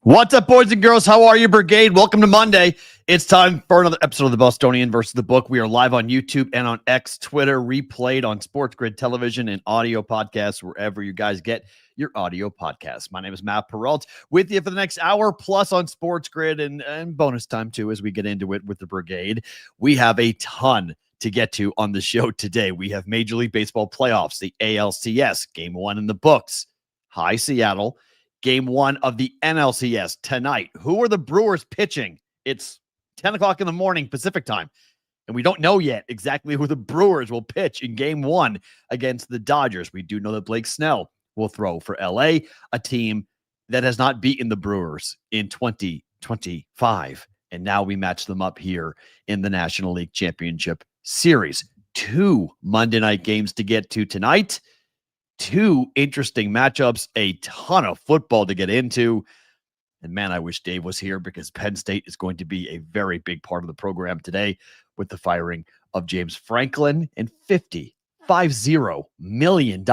What's up, boys and girls? How are you, Brigade? Welcome to Monday. It's time for another episode of the Bostonian versus the Book. We are live on YouTube and on X, Twitter, replayed on Sports Grid Television and audio podcasts, wherever you guys get your audio podcasts. My name is Matt Perrault, with you for the next hour plus on Sports Grid and bonus time, too, as we get into it with the Brigade. We have a ton to get to on the show today. We have Major League Baseball playoffs, the ALCS, Game 1 in the books. Hi, Seattle. Game 1 of the NLCS tonight. Who are the Brewers pitching? It's 10 o'clock in the morning Pacific time, and we don't know yet exactly who the Brewers will pitch in Game 1 against the Dodgers. We do know that Blake Snell will throw for LA, a team that has not beaten the Brewers in 2025, and now we match them up here in the National League Championship Series. 2 Monday night games to get to tonight. 2 interesting matchups, a ton of football to get into. And man, I wish Dave was here because Penn State is going to be a very big part of the program today with the firing of James Franklin and $50 million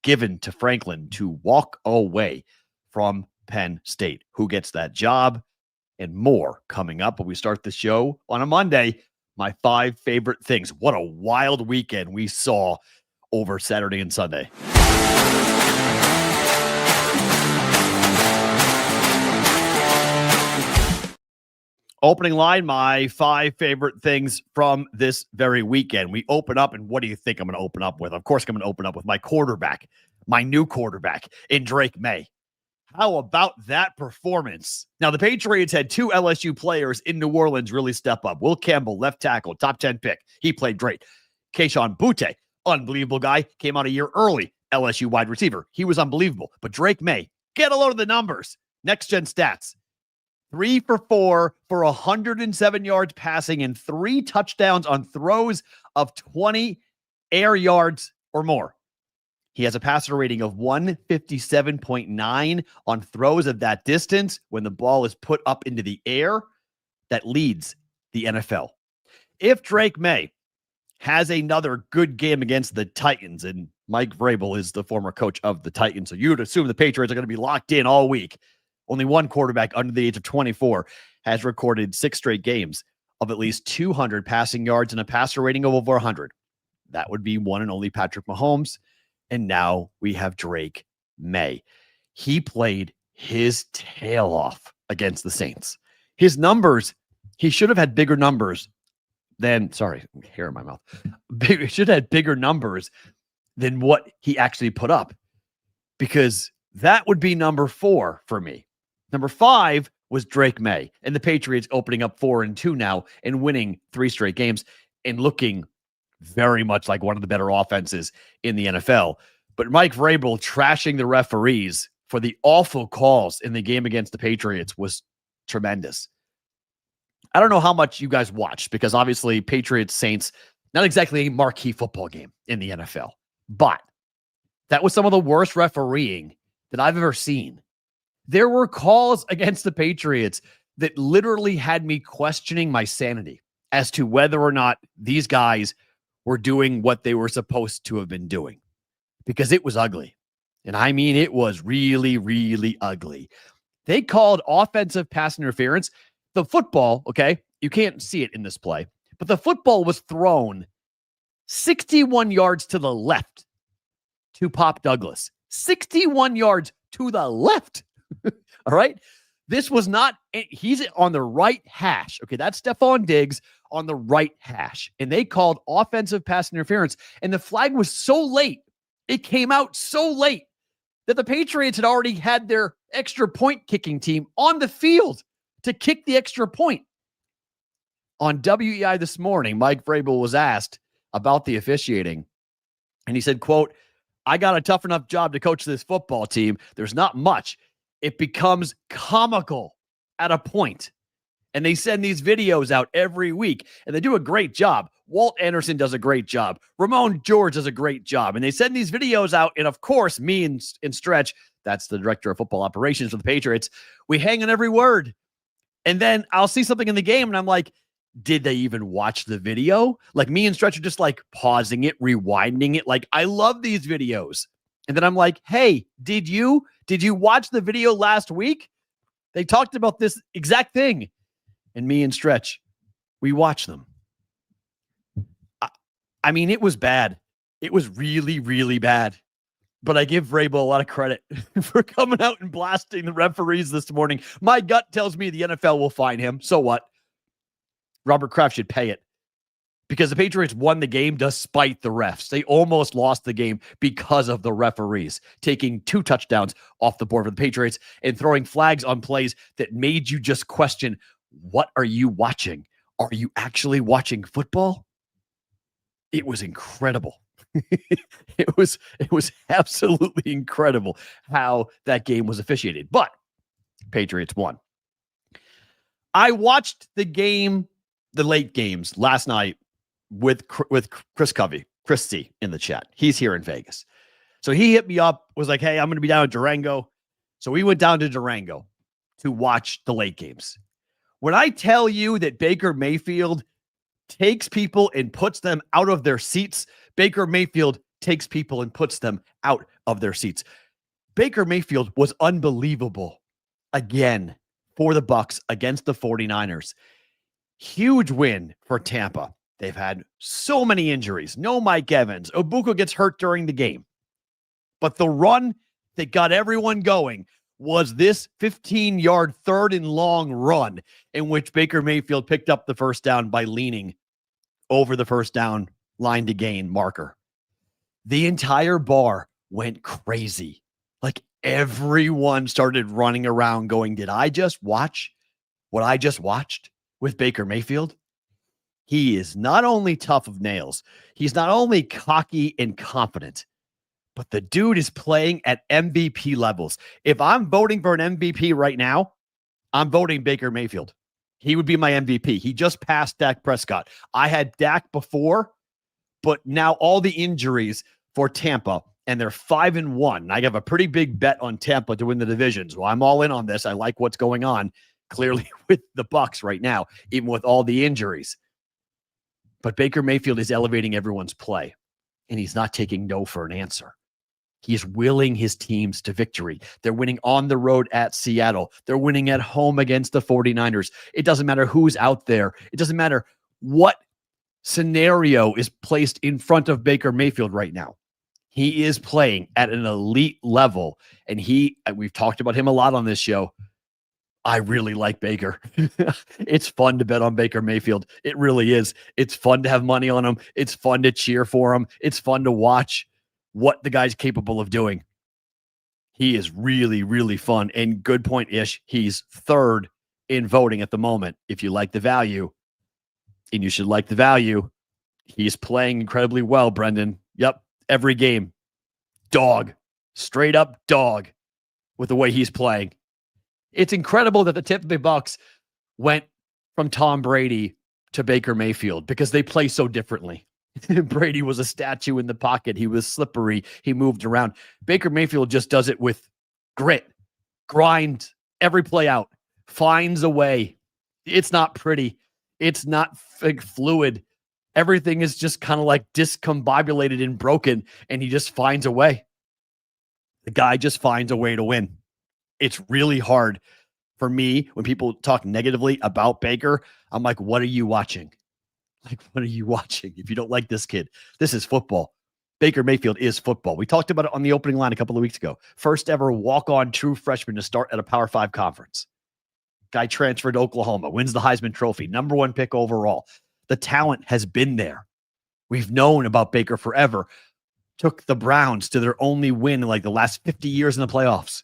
given to Franklin to walk away from Penn State. Who gets that job? And more coming up. But we start the show on a Monday. My 5 favorite things. What a wild weekend we saw over Saturday and Sunday. Opening line, my 5 favorite things from this very weekend. We open up, and what do you think I'm going to open up with? Of course, I'm going to open up with my quarterback, my new quarterback in Drake Maye. How about that performance? Now, the Patriots had 2 LSU players in New Orleans really step up. Will Campbell, left tackle, top 10 pick. He played great. Kayshon Boutte, unbelievable guy, came out a year early. LSU wide receiver. He was unbelievable. But Drake Maye, get a load of the numbers. Next gen stats. 3 for 4 for 107 yards passing and 3 touchdowns on throws of 20 air yards or more. He has a passer rating of 157.9 on throws of that distance when the ball is put up into the air. That leads the NFL. If Drake Maye has another good game against the Titans, and Mike Vrabel is the former coach of the Titans, so you would assume the Patriots are going to be locked in all week. Only one quarterback under the age of 24 has recorded 6 straight games of at least 200 passing yards and a passer rating of over 100. That would be one and only Patrick Mahomes. And now we have Drake Maye. He played his tail off against the Saints. His numbers, he should have had bigger numbers than, hair in my mouth. He should have had bigger numbers than what he actually put up, because that would be number 4 for me. Number 5 was Drake Maye, and the Patriots opening up 4-2 now and winning 3 straight games and looking very much like one of the better offenses in the NFL. But Mike Vrabel trashing the referees for the awful calls in the game against the Patriots was tremendous. I don't know how much you guys watched, because obviously Patriots Saints, not exactly a marquee football game in the NFL, but that was some of the worst refereeing that I've ever seen. There were calls against the Patriots that literally had me questioning my sanity as to whether or not these guys were doing what they were supposed to have been doing, because it was ugly. And I mean, it was really, really ugly. They called offensive pass interference. The football, okay, you can't see it in this play, but the football was thrown 61 yards to the left to Pop Douglas. 61 yards to the left. All right. This was not, he's on the right hash. Okay. That's Stephon Diggs on the right hash. And they called offensive pass interference. And the flag was so late. It came out so late that the Patriots had already had their extra point kicking team on the field to kick the extra point. On WEI this morning, Mike Vrabel was asked about the officiating, and he said, quote, "I got a tough enough job to coach this football team. There's not much. It becomes comical at a point." And they send these videos out every week, and they do a great job. Walt Anderson does a great job. Ramon George does a great job. And they send these videos out, and of course, me and Stretch, that's the director of football operations for the Patriots, we hang on every word. And then I'll see something in the game, and I'm like, did they even watch the video? Like, me and Stretch are just like pausing it, rewinding it. Like, I love these videos. And then I'm like, hey, did you watch the video last week? They talked about this exact thing. And me and Stretch, we watched them. I mean, it was bad. It was really, really bad. But I give Vrabel a lot of credit for coming out and blasting the referees this morning. My gut tells me the NFL will fine him. So what? Robert Kraft should pay it because the Patriots won the game despite the refs. They almost lost the game because of the referees taking 2 touchdowns off the board for the Patriots and throwing flags on plays that made you just question, what are you watching? Are you actually watching football? It was incredible. It was absolutely incredible how that game was officiated. But Patriots won. I watched the game, the late games last night with Chris Covey, Christy in the chat. He's here in Vegas. So he hit me up, was like, hey, I'm going to be down in Durango. So we went down to Durango to watch the late games. When I tell you that Baker Mayfield takes people and puts them out of their seats, Baker Mayfield takes people and puts them out of their seats. Baker Mayfield was unbelievable again for the Bucs against the 49ers. Huge win for Tampa. They've had so many injuries. No Mike Evans. Obuka gets hurt during the game. But the run that got everyone going was this 15-yard 3rd and long run in which Baker Mayfield picked up the first down by leaning over the first down line to gain marker. The entire bar went crazy. Like everyone started running around going, did I just watch what I just watched with Baker Mayfield? He is not only tough of nails, he's not only cocky and confident, but the dude is playing at MVP levels. If I'm voting for an MVP right now, I'm voting Baker Mayfield. He would be my MVP. He just passed Dak Prescott. I had Dak before, but now all the injuries for Tampa, and they're 5-1. I have a pretty big bet on Tampa to win the division. So I'm all in on this. I like what's going on clearly with the Bucs right now, even with all the injuries. But Baker Mayfield is elevating everyone's play, and he's not taking no for an answer. He's willing his teams to victory. They're winning on the road at Seattle. They're winning at home against the 49ers. It doesn't matter who's out there. It doesn't matter what scenario is placed in front of Baker Mayfield right now. He is playing at an elite level, and we've talked about him a lot on this show. I really like Baker. It's fun to bet on Baker Mayfield. It really is. It's fun to have money on him. It's fun to cheer for him. It's fun to watch what the guy's capable of doing. He is really, really fun. And good point, Ish. He's 3rd in voting at the moment. If you like the value, and you should like the value, he's playing incredibly well, Brendan. Yep. Every game. Dog. Straight up dog with the way he's playing. It's incredible that the Tampa Bay Bucs went from Tom Brady to Baker Mayfield because they play so differently. Brady was a statue in the pocket. He was slippery. He moved around. Baker Mayfield just does it with grit, grind every play out, finds a way. It's not pretty. It's not fluid. Everything is just kind of like discombobulated and broken, and he just finds a way. The guy just finds a way to win. It's really hard for me when people talk negatively about Baker. I'm like, what are you watching? Like, what are you watching? If you don't like this kid, this is football. Baker Mayfield is football. We talked about it on the opening line a couple of weeks ago. First ever walk-on true freshman to start at a Power 5 conference. Guy transferred to Oklahoma, wins the Heisman Trophy, #1 pick overall. The talent has been there. We've known about Baker forever. Took the Browns to their only win in like the last 50 years in the playoffs.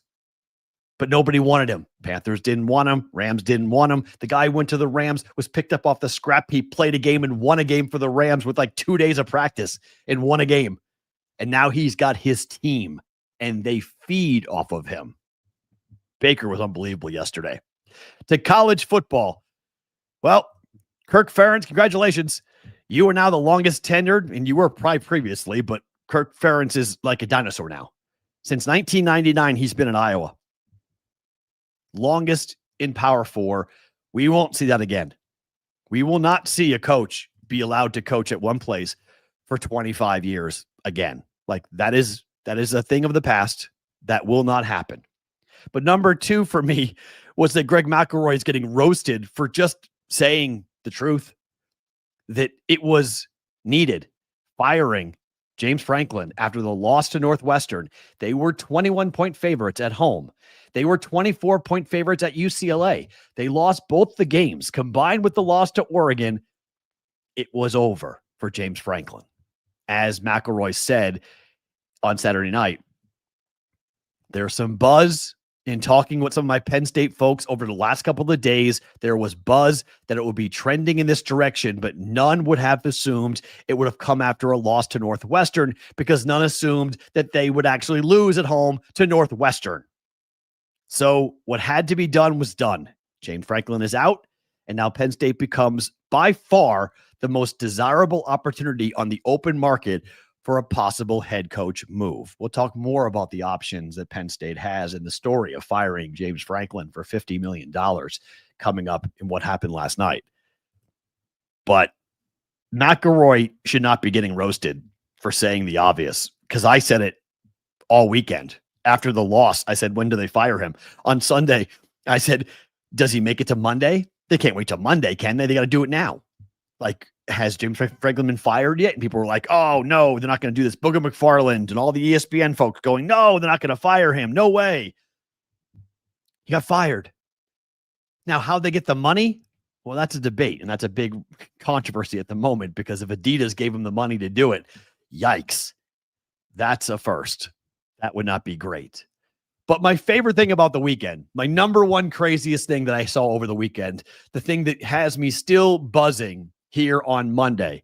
But nobody wanted him. Panthers didn't want him. Rams didn't want him. The guy went to the Rams, was picked up off the scrap heap, played a game and won a game for the Rams with like 2 days of practice and won a game. And now he's got his team and they feed off of him. Baker was unbelievable yesterday. To college football. Well, Kirk Ferentz, congratulations. You are now the longest tenured, and you were probably previously, but Kirk Ferentz is like a dinosaur now. Since 1999, he's been in Iowa. Longest in Power 4. We won't see that again. We will not see a coach be allowed to coach at one place for 25 years again. Like that is a thing of the past. That will not happen. But number 2 for me was that Greg McElroy is getting roasted for just saying the truth, that it was needed. Firing James Franklin after the loss to Northwestern. They were 21-point favorites at home. They were 24-point favorites at UCLA. They lost both the games. Combined with the loss to Oregon, it was over for James Franklin. As McElroy said on Saturday night, there's some buzz in talking with some of my Penn State folks over the last couple of days. There was buzz that it would be trending in this direction, but none would have assumed it would have come after a loss to Northwestern, because none assumed that they would actually lose at home to Northwestern. So what had to be done was done. James Franklin is out, and now Penn State becomes by far the most desirable opportunity on the open market for a possible head coach move. We'll talk more about the options that Penn State has in the story of firing James Franklin for $50 million coming up in what happened last night. But McElroy should not be getting roasted for saying the obvious, because I said it all weekend. After the loss, I said, when do they fire him? On Sunday, I said, does he make it to Monday? They can't wait till Monday, can they? They got to do it now. Like, has James Franklin been fired yet? And people were like, oh, no, they're not going to do this. Booger McFarland and all the ESPN folks going, no, they're not going to fire him. No way. He got fired. Now, how'd they get the money? Well, that's a debate, and that's a big controversy at the moment, because if Adidas gave him the money to do it, yikes. That's a first. That would not be great. But my favorite thing about the weekend, my number one craziest thing that I saw over the weekend, the thing that has me still buzzing here on Monday,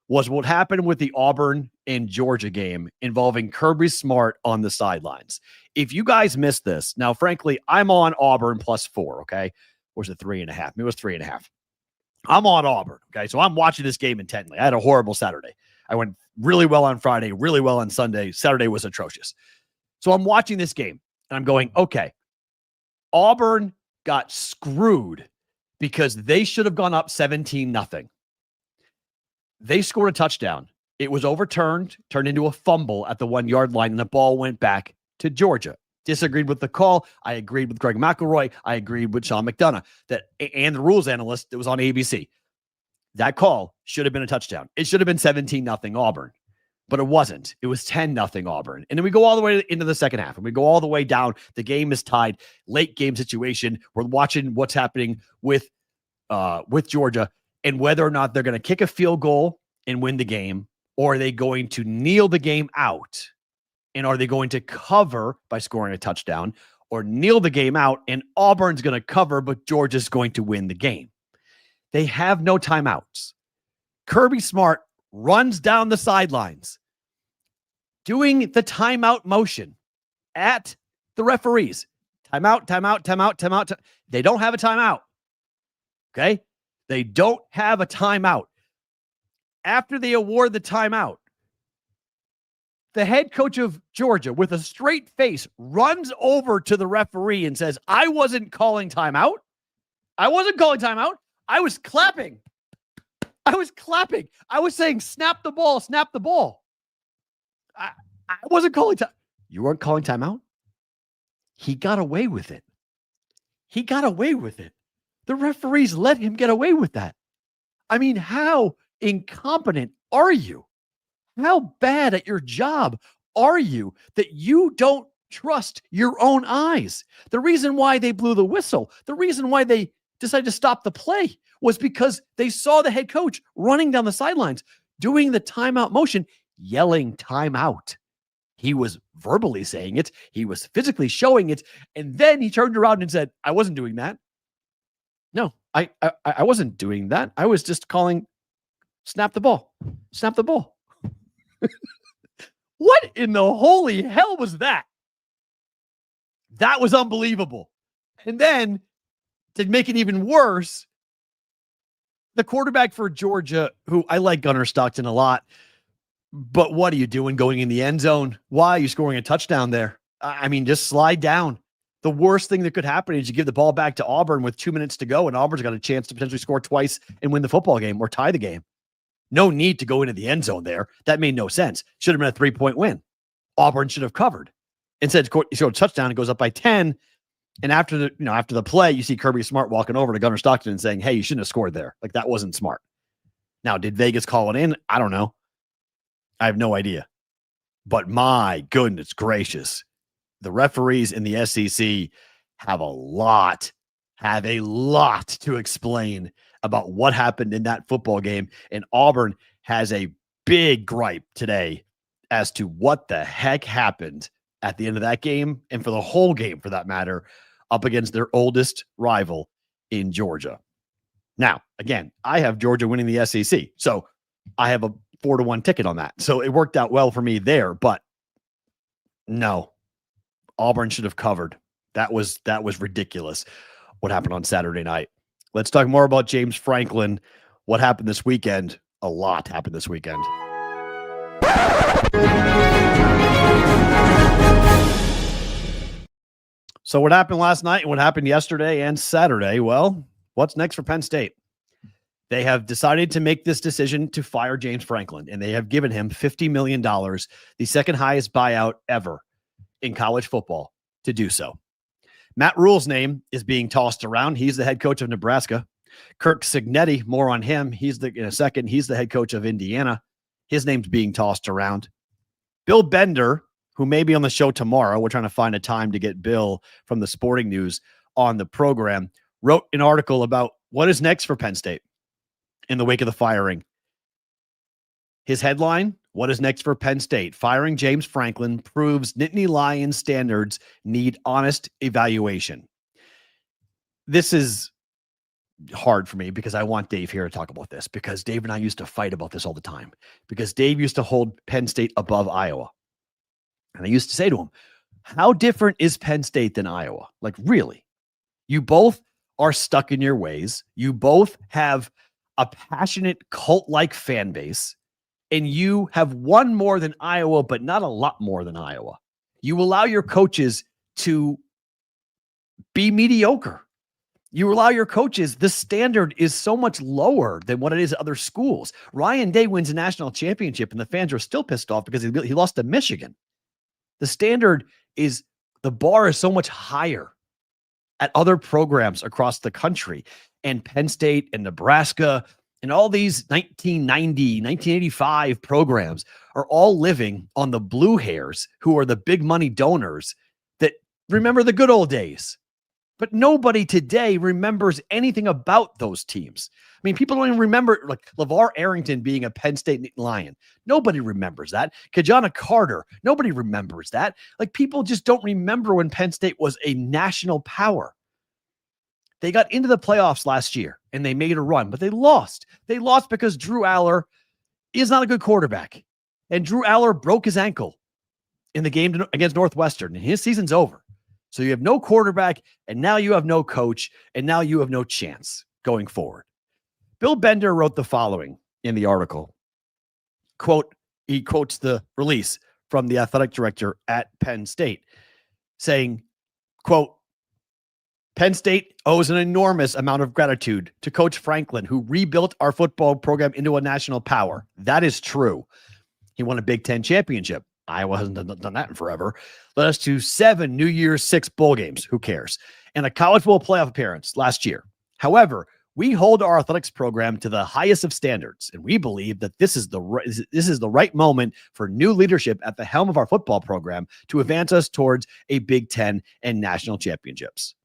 was what happened with the Auburn and Georgia game involving Kirby Smart on the sidelines. If you guys missed this, now, frankly, I'm on Auburn +4, okay? Or was it 3.5? Maybe it was 3.5. I'm on Auburn, okay? So I'm watching this game intently. I had a horrible Saturday. I went really well on Friday, really well on Sunday. Saturday was atrocious. So I'm watching this game, and I'm going, okay, Auburn got screwed because they should have gone up 17-0. They scored a touchdown. It was overturned, turned into a fumble at the 1-yard line, and the ball went back to Georgia. Disagreed with the call. I agreed with Greg McElroy. I agreed with Sean McDonough and the rules analyst that was on ABC. That call should have been a touchdown. It should have been 17-0 Auburn, but it wasn't. It was 10-0 Auburn. And then we go all the way into the second half, and we go all the way down. The game is tied. Late game situation. We're watching what's happening with Georgia and whether or not they're going to kick a field goal and win the game, or are they going to kneel the game out, and are they going to cover by scoring a touchdown, or kneel the game out and Auburn's going to cover, but Georgia's going to win the game. They have no timeouts. Kirby Smart runs down the sidelines doing the timeout motion at the referees. Timeout, timeout, timeout, timeout. They don't have a timeout. Okay? They don't have a timeout. After they award the timeout, the head coach of Georgia, with a straight face, runs over to the referee and says, I wasn't calling timeout. I wasn't calling timeout. I was clapping. I was clapping. I was saying, snap the ball, snap the ball. I wasn't calling time. You weren't calling timeout? He got away with it. He got away with it. The referees let him get away with that. I mean, how incompetent are you? How bad at your job are you that you don't trust your own eyes? The reason why they blew the whistle, the reason why they decided to stop the play, was because they saw the head coach running down the sidelines, doing the timeout motion, yelling timeout. He was verbally saying it. He was physically showing it. And then he turned around and said, I wasn't doing that. No, I wasn't doing that. I was just calling, snap the ball. Snap the ball. What in the holy hell was that? That was unbelievable. And then, to make it even worse, the quarterback for Georgia, who I like Gunnar Stockton a lot, but what are you doing going in the end zone? Why are you scoring a touchdown there? I mean, just slide down. The worst thing that could happen is you give the ball back to Auburn with 2 minutes to go, and Auburn's got a chance to potentially score twice and win the football game or tie the game. No need to go into the end zone there. That made no sense. Should have been a 3-point win. Auburn should have covered. Instead, you score a touchdown, it goes up by 10. And after the play, you see Kirby Smart walking over to Gunnar Stockton and saying, "Hey, you shouldn't have scored there. Like, that wasn't smart." Now, did Vegas call it in? I don't know. I have no idea. But my goodness gracious, the referees in the SEC have a lot to explain about what happened in that football game. And Auburn has a big gripe today as to what the heck happened at the end of that game, and for the whole game, for that matter, up against their oldest rival in Georgia. Now, again, I have Georgia winning the SEC, so I have a 4-1 ticket on that. So it worked out well for me there, but no, Auburn should have covered. That was ridiculous what happened on Saturday night. Let's talk more about James Franklin. What happened this weekend? A lot happened this weekend. So what happened last night and what happened yesterday and Saturday? Well, what's next for Penn State? They have decided to make this decision to fire James Franklin, and they have given him $50 million, the second highest buyout ever in college football, to do so. Matt Rule's name is being tossed around. He's the head coach of Nebraska. Kirk Cignetti, more on him. In a second, he's the head coach of Indiana. His name's being tossed around. Bill Bender, who may be on the show tomorrow, we're trying to find a time to get Bill from the Sporting News on the program, wrote an article about what is next for Penn State in the wake of the firing. His headline, what is next for Penn State? Firing James Franklin proves Nittany Lions standards need honest evaluation. This is hard for me because I want Dave here to talk about this, because Dave and I used to fight about this all the time, because Dave used to hold Penn State above Iowa. And I used to say to him, how different is Penn State than Iowa? Like, really? You both are stuck in your ways. You both have a passionate cult-like fan base, and you have won more than Iowa, but not a lot more than Iowa. You allow your coaches to be mediocre. You allow your coaches, the standard is so much lower than what it is at other schools. Ryan Day wins a national championship, and the fans are still pissed off because he lost to Michigan. The standard is, the bar is so much higher at other programs across the country. And Penn State and Nebraska and all these 1990, 1985 programs are all living on the blue hairs, who are the big money donors that remember the good old days. But nobody today remembers anything about those teams. I mean, people don't even remember, like, LeVar Arrington being a Penn State Lion. Nobody remembers that. Kajana Carter. Nobody remembers that. Like, people just don't remember when Penn State was a national power. They got into the playoffs last year and they made a run, but they lost. They lost because Drew Aller is not a good quarterback. And Drew Aller broke his ankle in the game against Northwestern, and his season's over. So you have no quarterback, and now you have no coach, and now you have no chance going forward. Bill Bender wrote the following in the article. Quote, he quotes the release from the athletic director at Penn State saying, quote, Penn State owes an enormous amount of gratitude to Coach Franklin, who rebuilt our football program into a national power. That is true. He won a Big Ten championship. Iowa hasn't done that in forever. Led us to 7 New Year's 6 bowl games. Who cares? And a college bowl playoff appearance last year. However, we hold our athletics program to the highest of standards, and we believe that this is the right moment for new leadership at the helm of our football program to advance us towards a Big Ten and national championships.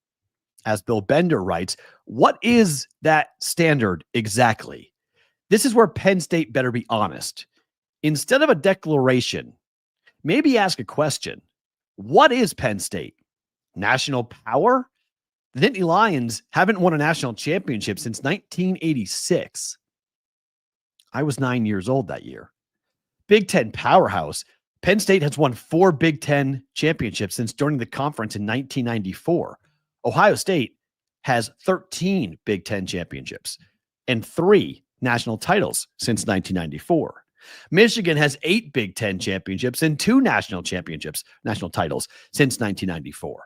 As Bill Bender writes, what is that standard exactly? This is where Penn State better be honest. Instead of a declaration, maybe ask a question. What is Penn State? National power? The Nittany Lions haven't won a national championship since 1986. I was 9 years old that year. Big Ten powerhouse. Penn State has won 4 Big Ten championships since joining the conference in 1994. Ohio State has 13 Big Ten championships and 3 national titles since 1994. Michigan has 8 Big Ten championships and 2 national titles since 1994.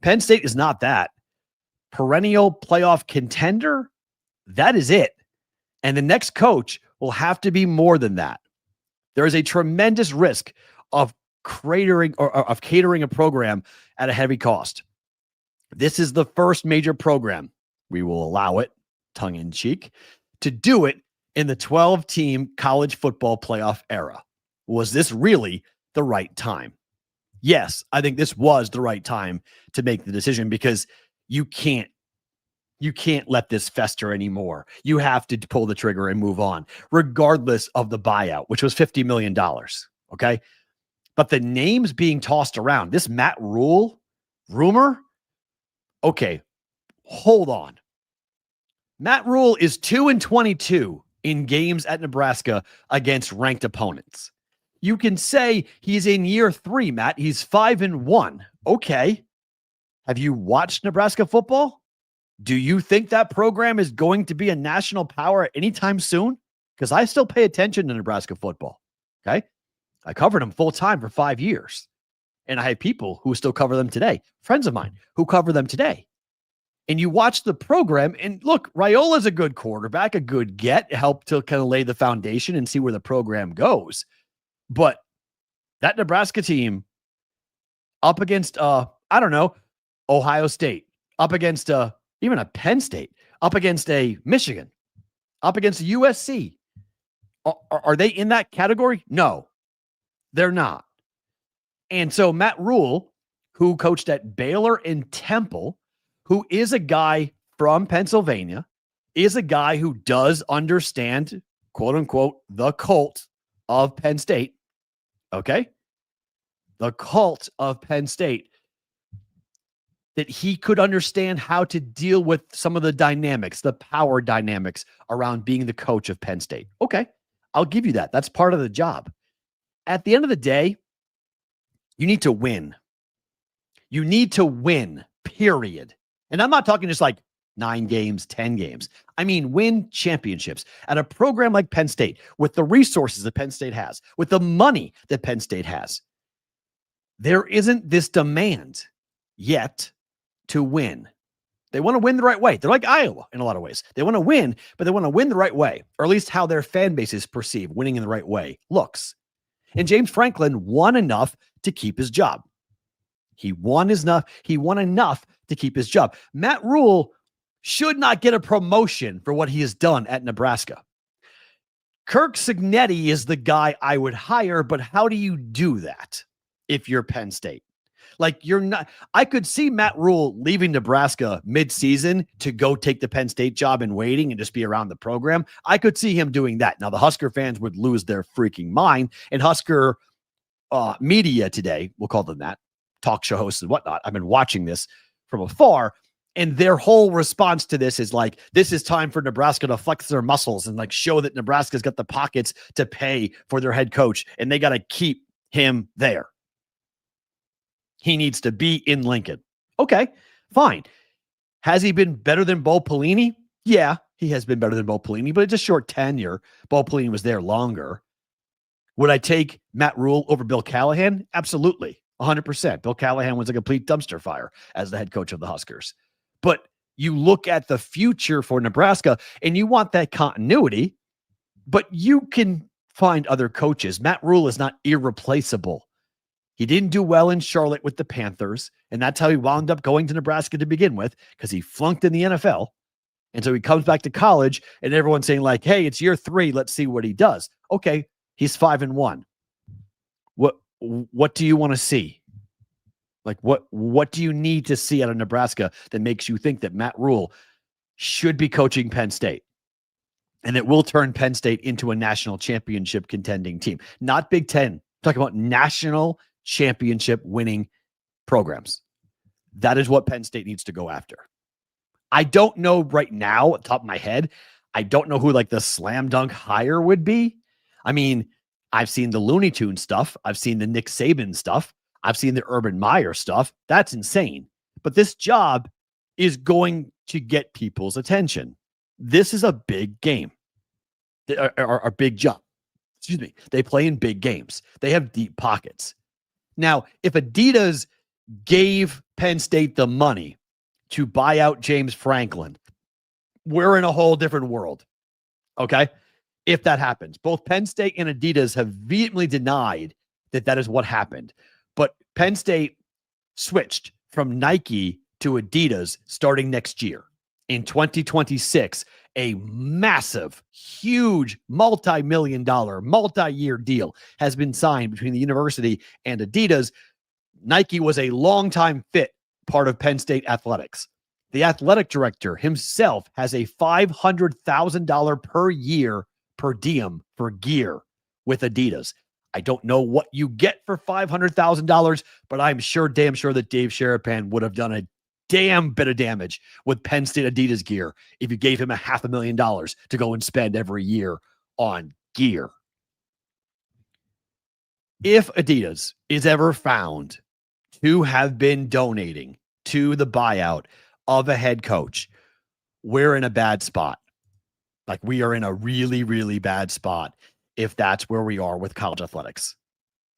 Penn State is not that. Perennial playoff contender? That is it. And the next coach will have to be more than that. There is a tremendous risk of catering a program at a heavy cost. This is the first major program, we will allow it, tongue in cheek, to do it in the 12-team college football playoff era. Was this really the right time? Yes, I think this was the right time to make the decision because you can't let this fester anymore. You have to pull the trigger and move on, regardless of the buyout, which was $50 million. Okay. But the names being tossed around, this Matt Rule rumor, okay, hold on. Matt Rule is 2-22 in games at Nebraska against ranked opponents. You can say he's in year 3, Matt. He's 5-1. Okay. Have you watched Nebraska football? Do you think that program is going to be a national power anytime soon? Because I still pay attention to Nebraska football. Okay. I covered them full time for 5 years. And I have people who still cover them today, friends of mine who cover them today. And you watch the program and look, Raiola's a good quarterback, a good get, help to kind of lay the foundation and see where the program goes. But that Nebraska team up against, Ohio State, up against even a Penn State, up against a Michigan, up against a USC. Are they in that category? No, they're not. And so Matt Rule, who coached at Baylor and Temple, who is a guy from Pennsylvania, is a guy who does understand, quote unquote, the cult of Penn State. Okay. The cult of Penn State, that he could understand how to deal with some of the dynamics, the power dynamics around being the coach of Penn State. Okay. I'll give you that. That's part of the job. At the end of the day, you need to win. You need to win, period. And I'm not talking just like 9 games, 10 games. I mean, win championships at a program like Penn State with the resources that Penn State has, with the money that Penn State has. There isn't this demand yet to win. They want to win the right way. They're like Iowa in a lot of ways. They want to win, but they want to win the right way, or at least how their fan bases perceive winning in the right way looks. And James Franklin won enough to keep his job. He won enough to keep his job. Matt Rule should not get a promotion for what he has done at Nebraska. Kirk Cignetti is the guy I would hire, but how do you do that if you're Penn State? Like, you're not. I could see Matt Rule leaving Nebraska mid-season to go take the Penn State job and waiting and just be around the program. I could see him doing that. Now, the Husker fans would lose their freaking mind, and Husker media today, we'll call them that, talk show hosts and whatnot. I've been watching this from afar, and their whole response to this is like, this is time for Nebraska to flex their muscles and like show that Nebraska's got the pockets to pay for their head coach, and they got to keep him there. He needs to be in Lincoln. Okay, fine. Has he been better than Bo Pelini? Yeah, he has been better than Bo Pelini, but it's a short tenure. Bo Pelini was there longer. Would I take Matt Rule over Bill Callahan? Absolutely, 100%. Bill Callahan was a complete dumpster fire as the head coach of the Huskers. But you look at the future for Nebraska, and you want that continuity, but you can find other coaches. Matt Rule is not irreplaceable. He didn't do well in Charlotte with the Panthers, and that's how he wound up going to Nebraska to begin with, because he flunked in the NFL. And so he comes back to college, and everyone's saying like, hey, it's year 3. Let's see what he does. Okay, he's 5-1. What do you want to see? Like, what do you need to see out of Nebraska that makes you think that Matt Rule should be coaching Penn State? And it will turn Penn State into a national championship contending team. Not Big Ten. I'm talking about national championship winning programs. That is what Penn State needs to go after. I don't know right now at the top of my head. I don't know who like the slam dunk hire would be. I mean, I've seen the Looney Tunes stuff. I've seen the Nick Saban stuff. I've seen the Urban Meyer stuff. That's insane. But this job is going to get people's attention. This is a big game. A big job. Excuse me. They play in big games. They have deep pockets. Now, if Adidas gave Penn State the money to buy out James Franklin, we're in a whole different world. Okay? If that happens. Both Penn State and Adidas have vehemently denied that that is what happened. But Penn State switched from Nike to Adidas starting next year. In 2026, a massive, huge, multi-million-dollar, multi-year deal has been signed between the university and Adidas. Nike was a longtime fit part of Penn State athletics. The athletic director himself has a $500,000 per year per diem for gear with Adidas. I don't know what you get for $500,000, but I'm damn sure that Dave Sharapan would have done a damn bit of damage with Penn State Adidas gear if you gave him $500,000 to go and spend every year on gear. If Adidas is ever found to have been donating to the buyout of a head coach, we're in a bad spot. Like, we are in a really, really bad spot if that's where we are with college athletics.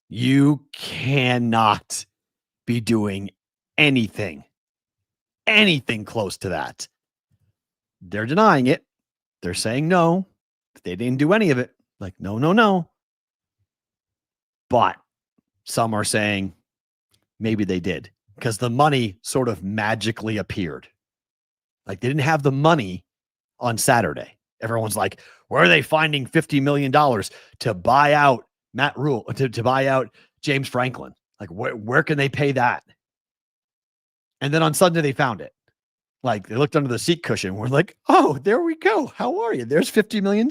You cannot be doing anything close to that. They're denying it. They're saying no. They didn't do any of it. Like, no. But some are saying maybe they did, because the money sort of magically appeared. Like, they didn't have the money on Saturday. Everyone's like, where are they finding $50 million to buy out Matt Rule, to buy out James Franklin? Like, where can they pay that? And then on Sunday, they found it. Like, they looked under the seat cushion. We're like, oh, there we go. How are you? There's $50 million.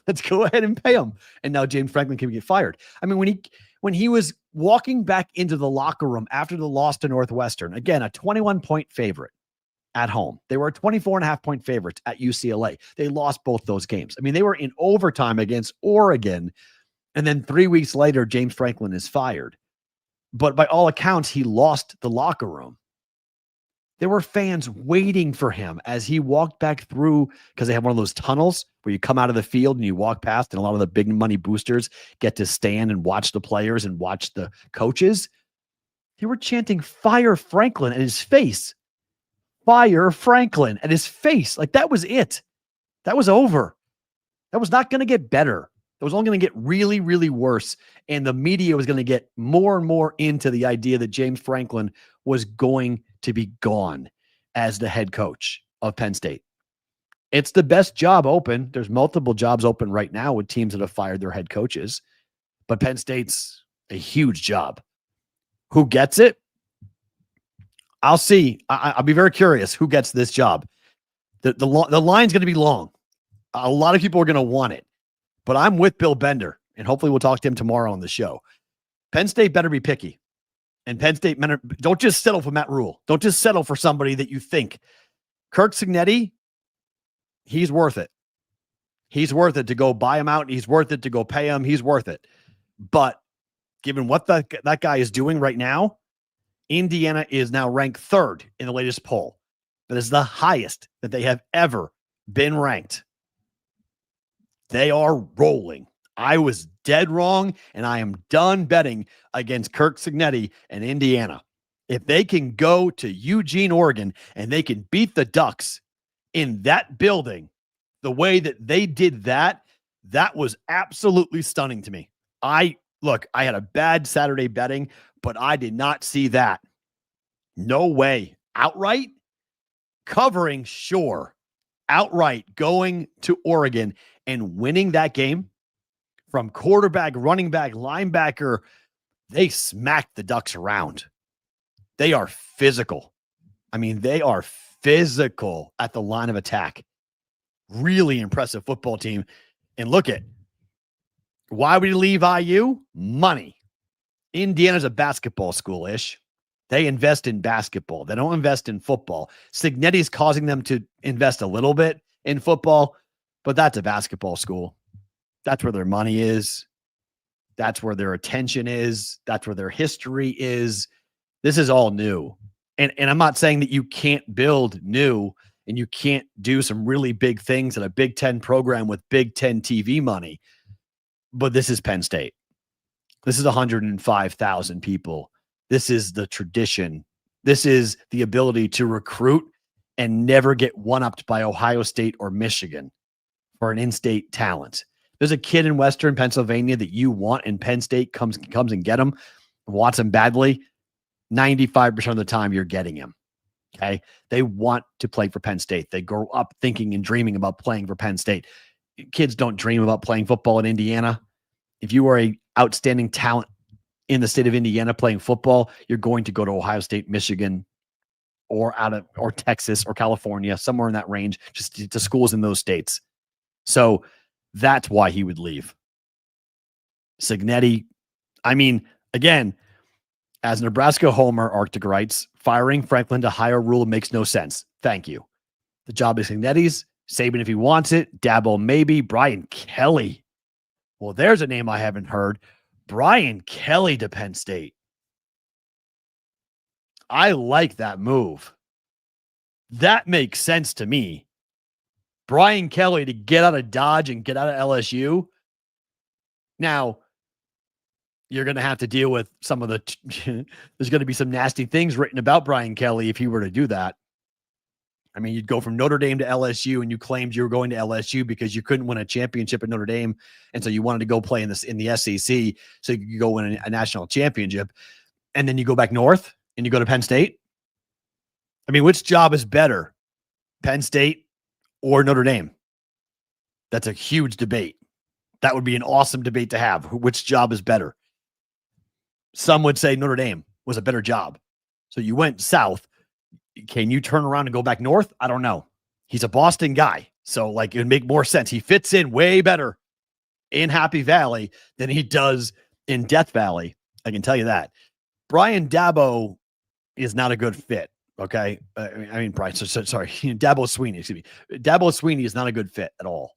Let's go ahead and pay him. And now James Franklin can get fired. I mean, when he was walking back into the locker room after the loss to Northwestern, again, a 21-point favorite at home. They were 24.5-point favorites at UCLA. They lost both those games. I mean, they were in overtime against Oregon. And then 3 weeks later, James Franklin is fired. But by all accounts, he lost the locker room. There were fans waiting for him as he walked back through, because they have one of those tunnels where you come out of the field and you walk past, and a lot of the big money boosters get to stand and watch the players and watch the coaches. They were chanting "Fire Franklin" at his face. Fire Franklin at his face. Like, that was it. That was over. That was not going to get better. It was only going to get really, really worse. And the media was going to get more and more into the idea that James Franklin was going to be gone as the head coach of Penn State. It's the best job open. There's multiple jobs open right now with teams that have fired their head coaches, but Penn State's a huge job. Who gets it? I'll see. I'll be very curious who gets this job. The line's going to be long. A lot of people are going to want it, but I'm with Bill Bender, and hopefully we'll talk to him tomorrow on the show. Penn State better be picky. And Penn State, don't just settle for Matt Rule. Don't just settle for somebody that you think. Kirk Cignetti, he's worth it. He's worth it to go buy him out. He's worth it to go pay him. He's worth it. But given what that guy is doing right now, Indiana is now ranked third in the latest poll. That is the highest that they have ever been ranked. They are rolling. I was dead wrong, and I am done betting against Kirk Cignetti and Indiana. If they can go to Eugene, Oregon, and they can beat the Ducks in that building the way that they did that was absolutely stunning to me. I had a bad Saturday betting, but I did not see that. No way. Outright? Covering, sure. Outright going to Oregon and winning that game from quarterback, running back, linebacker, they smacked the Ducks around. They are physical. I mean, they are physical at the line of attack. Really impressive football team. And look at, why would you leave IU? Money. Indiana's a basketball school-ish. They invest in basketball. They don't invest in football. Cignetti's causing them to invest a little bit in football, but that's a basketball school. That's where their money is. That's where their attention is. That's where their history is. This is all new. And I'm not saying that you can't build new and you can't do some really big things at a Big Ten program with Big Ten TV money, but this is Penn State. This is 105,000 people. This is the tradition. This is the ability to recruit and never get one-upped by Ohio State or Michigan for an in-state talent. There's a kid in Western Pennsylvania that you want, and Penn State comes and get him, wants him badly. 95% of the time, you're getting him. Okay. They want to play for Penn State. They grow up thinking and dreaming about playing for Penn State. Kids don't dream about playing football in Indiana. If you are a outstanding talent in the state of Indiana playing football, you're going to go to Ohio State, Michigan, or Texas or California, somewhere in that range, just to schools in those states. So that's why he would leave. Cignetti, I mean, again, as Nebraska homer, Arctic writes, firing Franklin to higher rule makes no sense. Thank you. The job is Cignetti's. Saban if he wants it. Dabo maybe. Brian Kelly. Well, there's a name I haven't heard. Brian Kelly to Penn State. I like that move. That makes sense to me. Brian Kelly to get out of Dodge and get out of LSU. Now, you're going to have to deal with some of the, there's going to be some nasty things written about Brian Kelly if he were to do that. I mean, you'd go from Notre Dame to LSU and you claimed you were going to LSU because you couldn't win a championship at Notre Dame. And so you wanted to go play in the SEC so you could go win a national championship. And then you go back north and you go to Penn State. I mean, which job is better, Penn State or Notre Dame? That's a huge debate. That would be an awesome debate to have. Which job is better? Some would say Notre Dame was a better job. So you went south. Can you turn around and go back north? I don't know. He's a Boston guy. So like it would make more sense. He fits in way better in Happy Valley than he does in Death Valley. I can tell you that. Brian Dabo is not a good fit. Okay. I mean, Brian, sorry. Dabo Sweeney, excuse me. Dabo Sweeney is not a good fit at all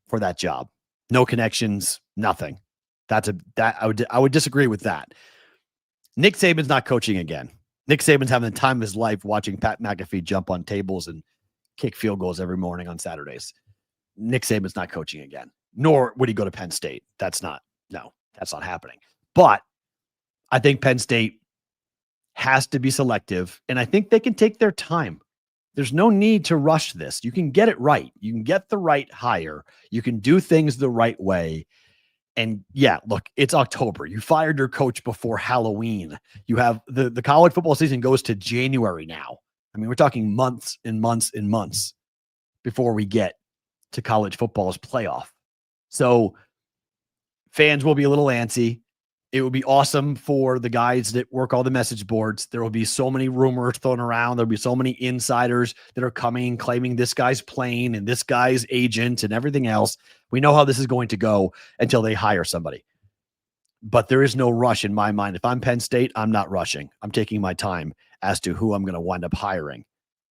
for that job. No connections, nothing. I would disagree with that. Nick Saban's not coaching again. Nick Saban's having the time of his life watching Pat McAfee jump on tables and kick field goals every morning on Saturdays. Nick Saban's not coaching again, nor would he go to Penn State. That's not happening. But I think Penn State has to be selective, and I think they can take their time. There's no need to rush this. You can get it right. You can get the right hire. You can do things the right way. And yeah, look, it's October. You fired your coach before Halloween. You have the college football season goes to January now. I mean, we're talking months and months and months before we get to college football's playoff. So fans will be a little antsy. It would be awesome for the guys that work all the message boards. There will be so many rumors thrown around. There'll be so many insiders that are coming, claiming this guy's playing and this guy's agent and everything else. We know how this is going to go until they hire somebody. But there is no rush in my mind. If I'm Penn State, I'm not rushing. I'm taking my time as to who I'm going to wind up hiring.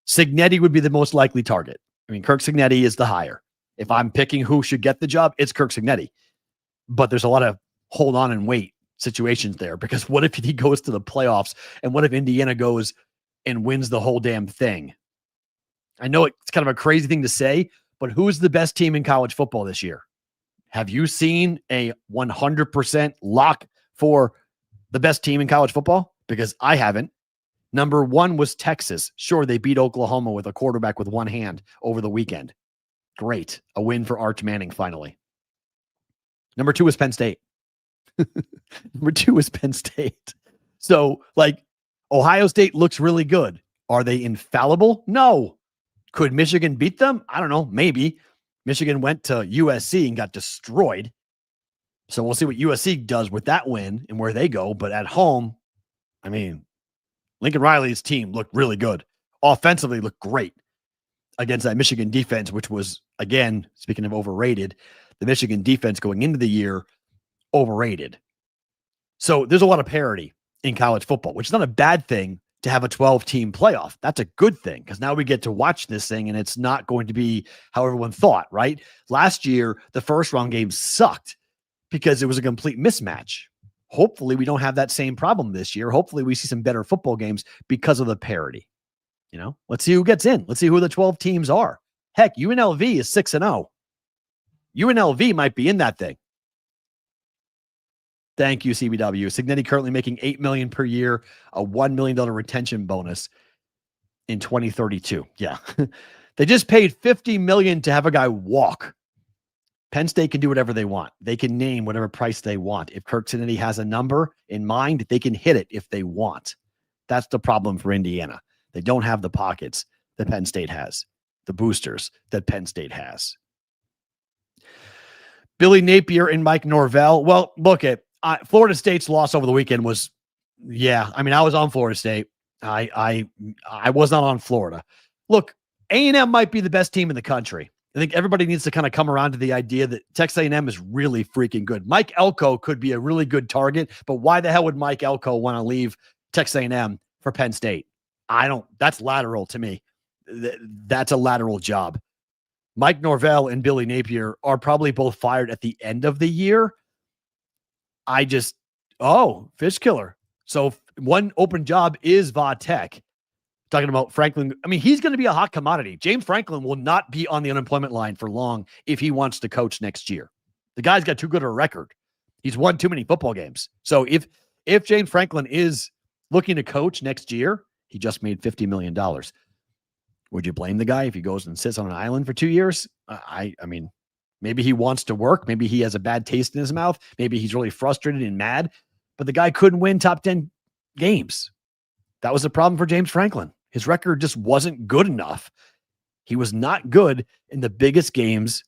Cignetti would be the most likely target. I mean, Kirk Cignetti is the hire. If I'm picking who should get the job, it's Kirk Cignetti. But there's a lot of hold on and wait situations there, because what if he goes to the playoffs and what if Indiana goes and wins the whole damn thing? I know it's kind of a crazy thing to say, but who's the best team in college football this year? Have you seen a 100% lock for the best team in college football? Because I haven't. Number one was Texas. Sure, they beat Oklahoma with a quarterback with one hand over the weekend. Great. A win for Arch Manning finally. Number two was Penn State. Number two is Penn State. So, like, Ohio State looks really good. Are they infallible? No. Could Michigan beat them? I don't know. Maybe. Michigan went to USC and got destroyed. So we'll see what USC does with that win and where they go. But at home, I mean, Lincoln Riley's team looked really good. Offensively looked great against that Michigan defense, which was, again, speaking of overrated, the Michigan defense going into the year, overrated. So there's a lot of parity in college football, which is not a bad thing to have a 12-team playoff. That's a good thing because now we get to watch this thing and it's not going to be how everyone thought, right? Last year, the first round game sucked because it was a complete mismatch. Hopefully we don't have that same problem this year. Hopefully we see some better football games because of the parity. You know, let's see who gets in. Let's see who the 12 teams are. Heck, UNLV is 6-0. UNLV might be in that thing. Thank you, CBW. Cignetti currently making $8 million per year, a $1 million retention bonus in 2032. Yeah. They just paid $50 million to have a guy walk. Penn State can do whatever they want. They can name whatever price they want. If Kirk Cignetti has a number in mind, they can hit it if they want. That's the problem for Indiana. They don't have the pockets that Penn State has, the boosters that Penn State has. Billy Napier and Mike Norvell. Well, look at Florida State's loss over the weekend was, I mean, I was on Florida State. I was not on Florida. Look, A&M might be the best team in the country. I think everybody needs to kind of come around to the idea that Texas A&M is really freaking good. Mike Elko could be a really good target, but why the hell would Mike Elko want to leave Texas A&M for Penn State? That's lateral to me. That's a lateral job. Mike Norvell and Billy Napier are probably both fired at the end of the year. Fish killer. So one open job is Va Tech. Talking about Franklin. I mean, he's going to be a hot commodity. James Franklin will not be on the unemployment line for long if he wants to coach next year. The guy's got too good of a record. He's won too many football games. So if James Franklin is looking to coach next year, he just made $50 million. Would you blame the guy if he goes and sits on an island for 2 years? I mean, maybe he wants to work. Maybe he has a bad taste in his mouth. Maybe he's really frustrated and mad. But the guy couldn't win top 10 games. That was the problem for James Franklin. His record just wasn't good enough. He was not good in the biggest games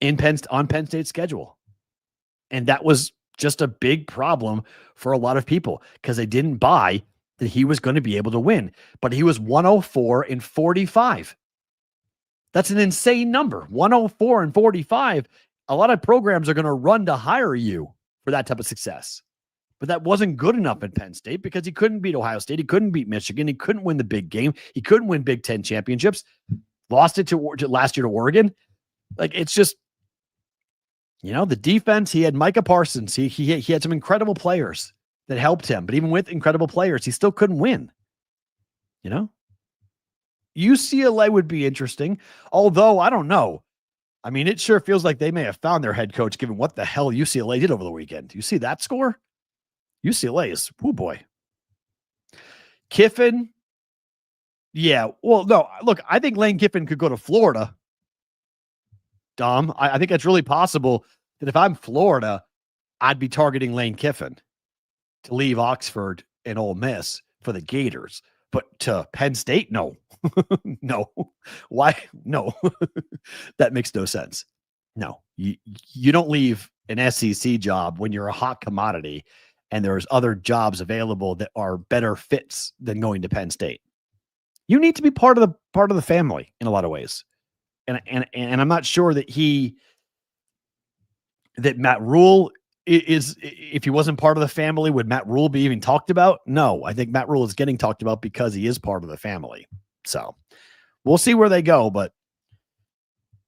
on Penn State's schedule. And that was just a big problem for a lot of people because they didn't buy that he was going to be able to win. But he was 104-45. That's an insane number. 104-45. A lot of programs are going to run to hire you for that type of success. But that wasn't good enough at Penn State because he couldn't beat Ohio State. He couldn't beat Michigan. He couldn't win the big game. He couldn't win Big Ten championships. Lost it to last year to Oregon. Like, it's just, the defense, he had Micah Parsons. He had some incredible players that helped him. But even with incredible players, he still couldn't win. UCLA would be interesting. Although, I don't know. I mean, it sure feels like they may have found their head coach given what the hell UCLA did over the weekend. Do you see that score? UCLA is, oh boy. Kiffin. Yeah. Well, no, look, I think Lane Kiffin could go to Florida. Dom, I think it's really possible that if I'm Florida, I'd be targeting Lane Kiffin to leave Oxford and Ole Miss for the Gators. But to Penn State, no. No. Why? No. That makes no sense. No. You don't leave an SEC job when you're a hot commodity and there's other jobs available that are better fits than going to Penn State. You need to be part of the family in a lot of ways. And I'm not sure that Matt Rule is, if he wasn't part of the family, would Matt Rule be even talked about? No, I think Matt Rule is getting talked about because he is part of the family. So we'll see where they go, but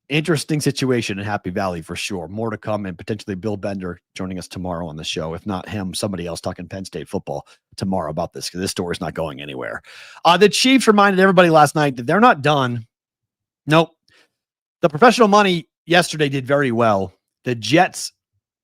interesting situation in Happy Valley for sure. More to come, and potentially Bill Bender joining us tomorrow on the show. If not him, somebody else talking Penn State football tomorrow about this, because this story is not going anywhere. The Chiefs reminded everybody last night that they're not done. Nope. The professional money yesterday did very well. The Jets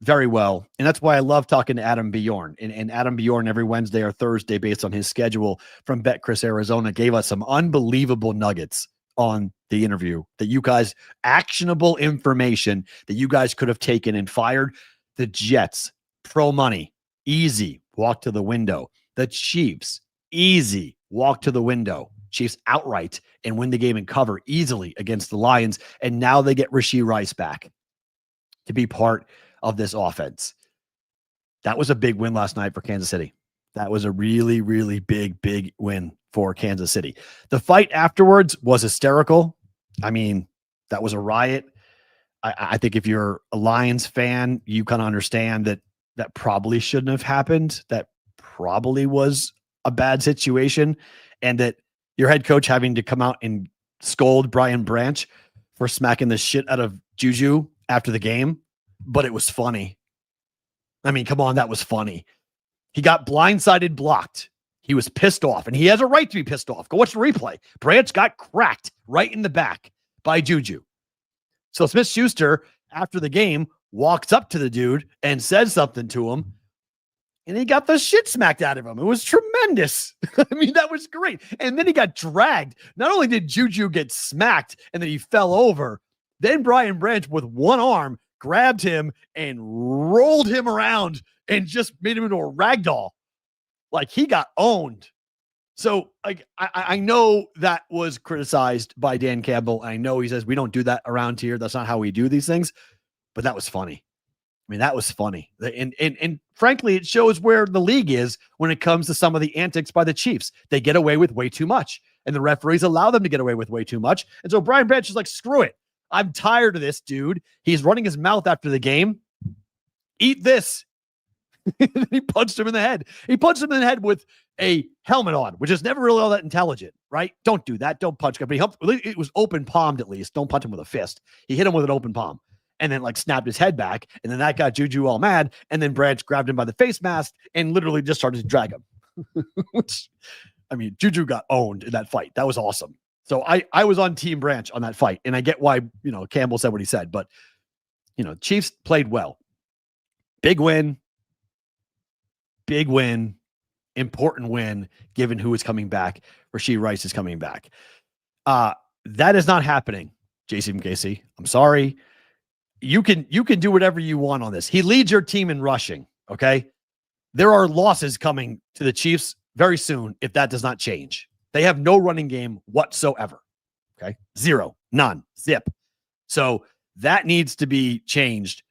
very well. And that's why I love talking to Adam Bjorn. And Adam Bjorn every Wednesday or Thursday, based on his schedule from BetCris Arizona, gave us some unbelievable nuggets on the interview that you guys, actionable information that you guys could have taken and fired. The Jets, pro money, easy, walk to the window. The Chiefs, easy, walk to the window. Chiefs outright and win the game and cover easily against the Lions. And now they get Rashee Rice back to be part of this offense. That was a big win last night for Kansas City. That was a really, really big win for Kansas City. The fight afterwards was hysterical. I mean, that was a riot. I think if you're a Lions fan, you kind of understand that probably shouldn't have happened. That probably was a bad situation. And that your head coach having to come out and scold Brian Branch for smacking the shit out of Juju after the game. But it was funny. I mean, come on, that was funny. He got blindsided, blocked. He was pissed off, and he has a right to be pissed off. Go watch the replay. Branch got cracked right in the back by Juju. So Smith-Schuster, after the game, walks up to the dude and says something to him, and he got the shit smacked out of him. It was tremendous. I mean, that was great. And then he got dragged. Not only did Juju get smacked and then he fell over, then Brian Branch with one arm grabbed him and rolled him around and just made him into a ragdoll. Like, he got owned. So I know that was criticized by Dan Campbell. I know he says we don't do that around here. That's not how we do these things. But that was funny. I mean, that was funny. And frankly, it shows where the league is when it comes to some of the antics by the Chiefs. They get away with way too much, and the referees allow them to get away with way too much. And so Brian Branch is like, screw it. I'm tired of this, dude. He's running his mouth after the game. Eat this. He punched him in the head. He punched him in the head with a helmet on, which is never really all that intelligent, right? Don't do that. Don't punch him. But he helped. It was open palmed at least. Don't punch him with a fist. He hit him with an open palm and then like snapped his head back. And then that got Juju all mad. And then Branch grabbed him by the face mask and literally just started to drag him. Which, I mean, Juju got owned in that fight. That was awesome. So I was on Team Branch on that fight. And I get why, Campbell said what he said. But, Chiefs played well. Big win. Important win, given who is coming back. Rashee Rice is coming back. That is not happening, JC McCasey. I'm sorry. You can do whatever you want on this. He leads your team in rushing, okay? There are losses coming to the Chiefs very soon if that does not change. They have no running game whatsoever, okay? Zero, none, zip. So that needs to be changed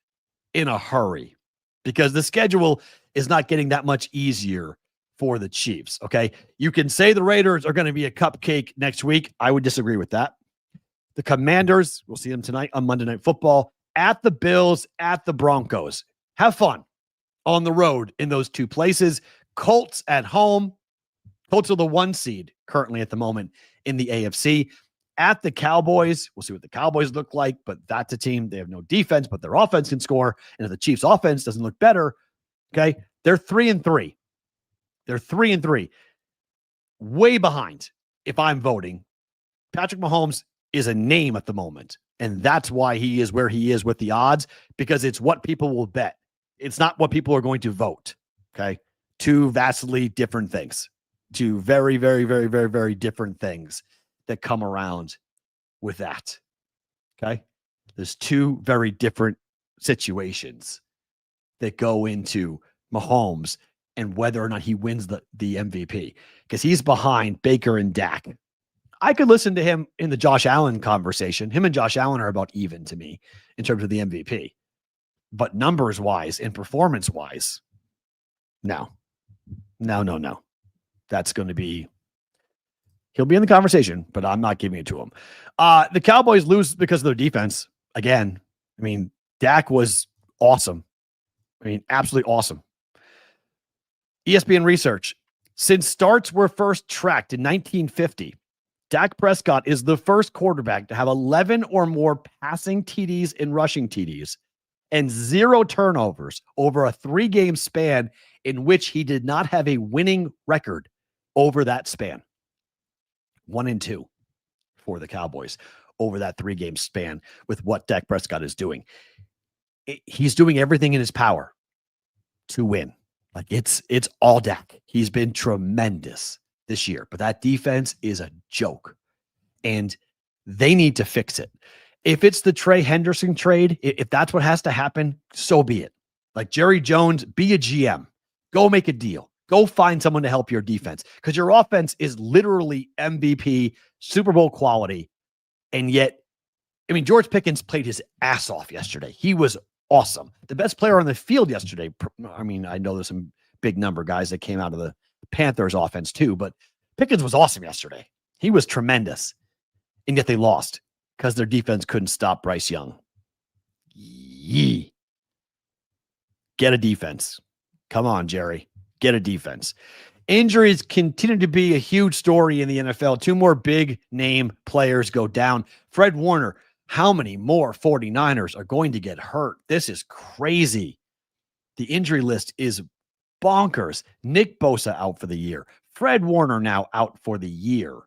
in a hurry because the schedule is not getting that much easier for the Chiefs, okay? You can say the Raiders are going to be a cupcake next week. I would disagree with that. The Commanders, we'll see them tonight on Monday Night Football, at the Bills, at the Broncos. Have fun on the road in those two places. Colts at home. Colts are the 1 seed currently at the moment in the AFC. At the Cowboys, we'll see what the Cowboys look like, but that's a team. They have no defense, but their offense can score. And if the Chiefs' offense doesn't look better, okay, they're 3-3. They're 3-3. Way behind, if I'm voting. Patrick Mahomes is a name at the moment, and that's why he is where he is with the odds, because it's what people will bet. It's not what people are going to vote, okay? Two vastly different things. Two very, very, very, very, very different things that come around with that, okay? There's two very different situations that go into Mahomes and whether or not he wins the MVP, because he's behind Baker and Dak. I could listen to him in the Josh Allen conversation. Him and Josh Allen are about even to me in terms of the MVP. But numbers-wise and performance-wise, no. That's going to be – he'll be in the conversation, but I'm not giving it to him. The Cowboys lose because of their defense. Again, I mean, Dak was awesome. I mean, absolutely awesome. ESPN research. Since starts were first tracked in 1950, Dak Prescott is the first quarterback to have 11 or more passing TDs and rushing TDs and 0 turnovers over a 3-game span in which he did not have a winning record over that span. 1-2 for the Cowboys over that 3-game span with what Dak Prescott is doing. He's doing everything in his power to win. Like it's all Dak. He's been tremendous this year, but that defense is a joke and they need to fix it. If it's the Trey Henderson trade, if that's what has to happen, so be it. Like Jerry Jones, be a GM, go make a deal, go find someone to help your defense because your offense is literally MVP, Super Bowl quality. And yet, I mean, George Pickens played his ass off yesterday. He was awesome. The best player on the field yesterday. I mean, I know there's some big number guys that came out of the Panthers offense too, but Pickens was awesome yesterday. He was tremendous. And yet they lost because their defense couldn't stop Bryce Young. Yee. Get a defense. Come on, Jerry. Get a defense. Injuries continue to be a huge story in the NFL. 2 more big name players go down. Fred Warner. How many more 49ers are going to get hurt? This is crazy. The injury list is bonkers. Nick Bosa out for the year. Fred Warner now out for the year.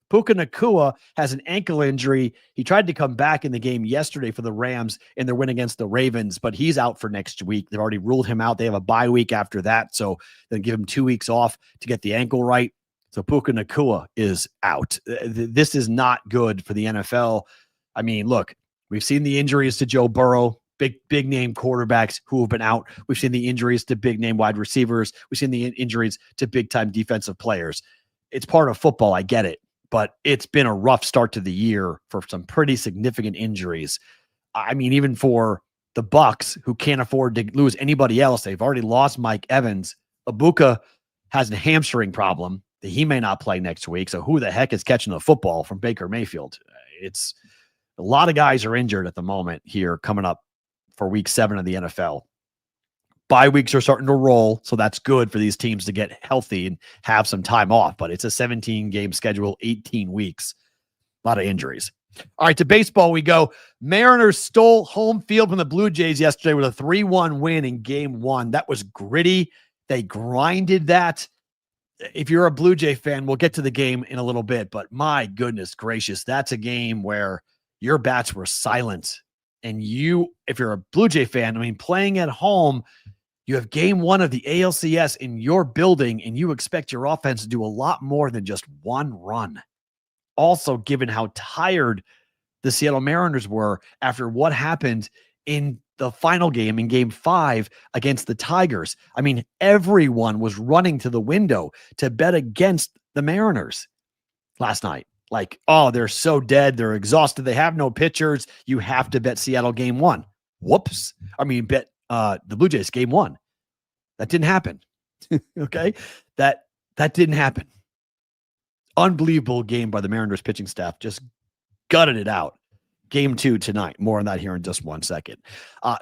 Puka Nacua has an ankle injury. He tried to come back in the game yesterday for the Rams in their win against the Ravens, but he's out for next week. They've already ruled him out. They have a bye week after that, so they'll give him 2 weeks off to get the ankle right. So Puka Nacua is out. This is not good for the NFL. I mean, look, we've seen the injuries to Joe Burrow, big name quarterbacks who have been out. We've seen the injuries to big name wide receivers. We've seen the injuries to big time defensive players. it's part of football. I get it, but it's been a rough start to the year for some pretty significant injuries. I mean, even for the Bucks, who can't afford to lose anybody else, they've already lost Mike Evans. Ibuka has a hamstring problem that he may not play next week. So who the heck is catching the football from Baker Mayfield? It's a lot of guys are injured at the moment here coming up for week 7 of the NFL. Bye weeks are starting to roll, so that's good for these teams to get healthy and have some time off. But it's a 17-game schedule, 18 weeks. A lot of injuries. All right, to baseball we go. Mariners stole home field from the Blue Jays yesterday with a 3-1 win in Game 1. That was gritty. They grinded that. If you're a Blue Jay fan, we'll get to the game in a little bit, but my goodness gracious, that's a game where your bats were silent. And you, if you're a Blue Jay fan, I mean, playing at home, you have Game 1 of the ALCS in your building, and you expect your offense to do a lot more than just one run. Also, given how tired the Seattle Mariners were after what happened in the final game in Game 5 against the Tigers. I mean, everyone was running to the window to bet against the Mariners last night. Like, oh, they're so dead. They're exhausted. They have no pitchers. You have to bet Seattle Game 1. Whoops. I mean, bet the Blue Jays Game 1. That didn't happen. Okay. That didn't happen. Unbelievable game by the Mariners pitching staff. Just gutted it out. Game 2 tonight. More on that here in just 1 second.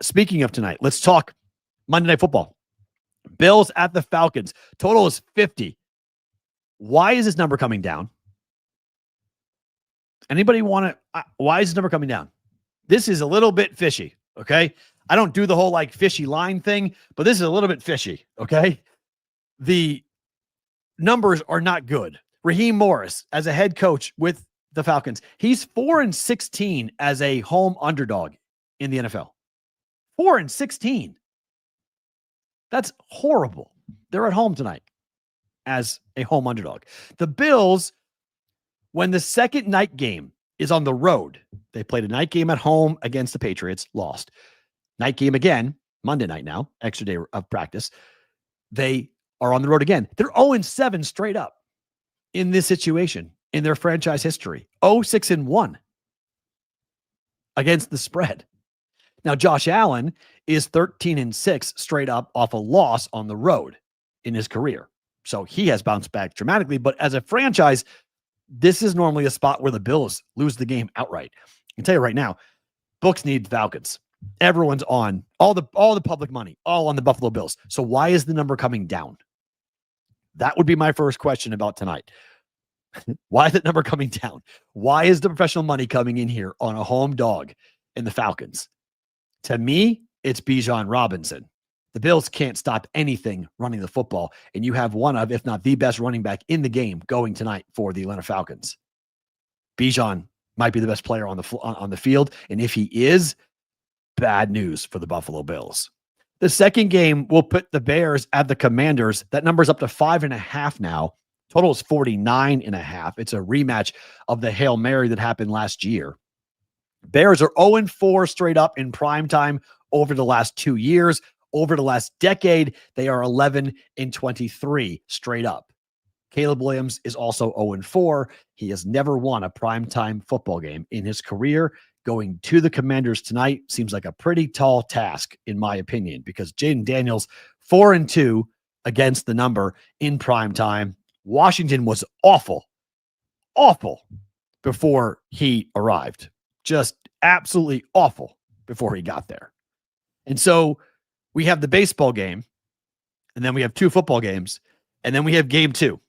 Speaking of tonight, let's talk Monday Night Football. Bills at the Falcons. Total is 50. Why is this number coming down? Anybody want to? Why is this number coming down? This is a little bit fishy, okay? I don't do the whole like fishy line thing, but this is a little bit fishy, okay? The numbers are not good. Raheem Morris, as a head coach with the Falcons, he's 4-16 as a home underdog in the NFL. 4-16. That's horrible. They're at home tonight as a home underdog. The Bills, when the second night game is on the road, they played a night game at home against the Patriots, lost. Night game again, Monday night now, extra day of practice. They are on the road again. They're 0-7 straight up in this situation in their franchise history. 0-6-1 against the spread. Now, Josh Allen is 13-6 straight up off a loss on the road in his career. So he has bounced back dramatically. But as a franchise, this is normally a spot where the Bills lose the game outright. I can tell you right now, books need Falcons. Everyone's on all the public money, all on the Buffalo Bills. So why is the number coming down? That would be my first question about tonight. Why is that number coming down? Why is the professional money coming in here on a home dog in the Falcons? To me, it's Bijan Robinson. The Bills can't stop anything running the football, and you have one of, if not the best running back in the game going tonight for the Atlanta Falcons. Bijan might be the best player on the field, and if he is, bad news for the Buffalo Bills. The second game will put the Bears at the Commanders. That number's up to 5.5 now. Total is 49.5. It's a rematch of the Hail Mary that happened last year. Bears are 0-4 straight up in primetime over the last 2 years. Over the last decade, they are 11-23 straight up. Caleb Williams is also 0-4. He has never won a primetime football game in his career. Going to the Commanders tonight seems like a pretty tall task, in my opinion, because Jaden Daniels, 4-2 against the number in primetime. Washington was awful before he arrived. Just absolutely awful before he got there. And so we have the baseball game, and then we have 2 football games, and then we have game 2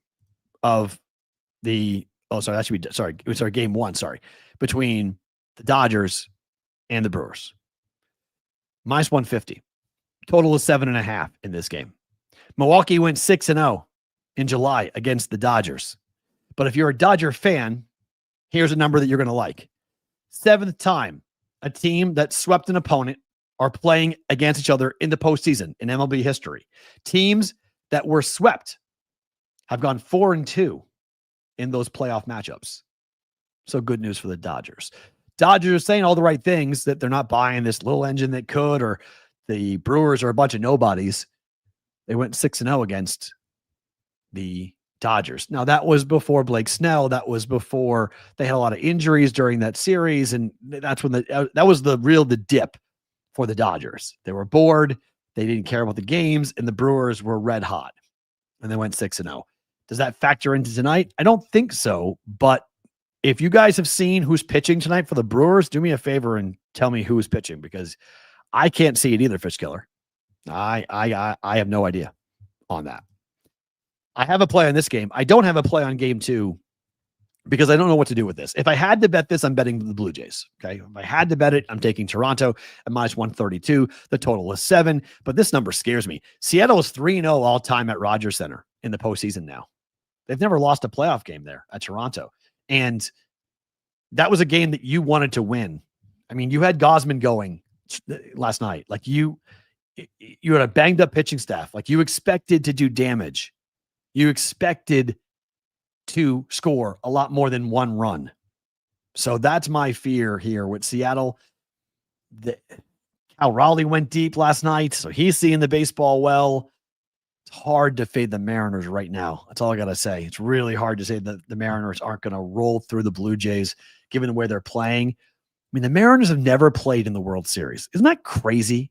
of the, game 1, between the Dodgers and the Brewers. Minus 150. Total is 7.5 in this game. Milwaukee went 6-0 in July against the Dodgers. But if you're a Dodger fan, here's a number that you're going to like. 7th time a team that swept an opponent are playing against each other in the postseason in MLB history. Teams that were swept have gone 4-2 in those playoff matchups. So good news for the Dodgers. Dodgers are saying all the right things, that they're not buying this little engine that could, or the Brewers are a bunch of nobodies. They went 6-0 against the Dodgers. Now, that was before Blake Snell. That was before they had a lot of injuries during that series. And that's when that was the dip for the Dodgers. They were bored. They didn't care about the games, and the Brewers were red hot. And they went 6-0. Does that factor into tonight? I don't think so. But if you guys have seen who's pitching tonight for the Brewers, do me a favor and tell me who's pitching, because I can't see it either, Fish Killer. I have no idea on that. I have a play on this game. I don't have a play on game 2 because I don't know what to do with this. If I had to bet this, I'm betting the Blue Jays. Okay. If I had to bet it, I'm taking Toronto at -132. The total is 7, but this number scares me. Seattle is 3-0 all time at Rogers Center in the postseason now. They've never lost a playoff game there at Toronto. And that was a game that you wanted to win. I mean, you had Gosman going last night. Like you had a banged up pitching staff. Like you expected to do damage. You expected to score a lot more than one run. So that's my fear here with Seattle. Cal Raleigh went deep last night, so he's seeing the baseball well. It's hard to fade the Mariners right now. That's all I got to say. It's really hard to say that the Mariners aren't going to roll through the Blue Jays, given the way they're playing. I mean, the Mariners have never played in the World Series. Isn't that crazy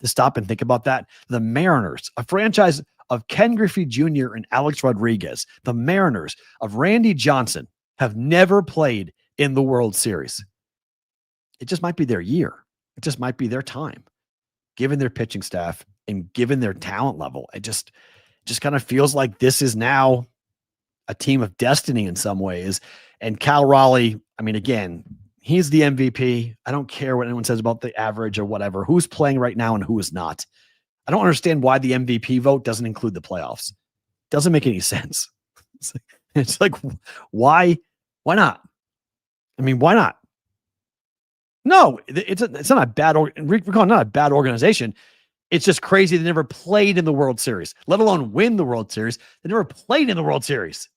to stop and think about that? The Mariners, a franchise of Ken Griffey Jr. and Alex Rodriguez, the Mariners of Randy Johnson, have never played in the World Series. It just might be their year. It just might be their time, given their pitching staff and given their talent level. It just kind of feels like this is now a team of destiny in some ways. And Cal Raleigh, I mean, again, he's the MVP. I don't care what anyone says about the average or whatever. Who's playing right now and who is not? I don't understand why the MVP vote doesn't include the playoffs. Doesn't make any sense. It's like why not? I mean, why not? No, it's not a bad, we're calling not a bad organization. It's just crazy. They never played in the World Series, let alone win the World Series. They never played in the World Series.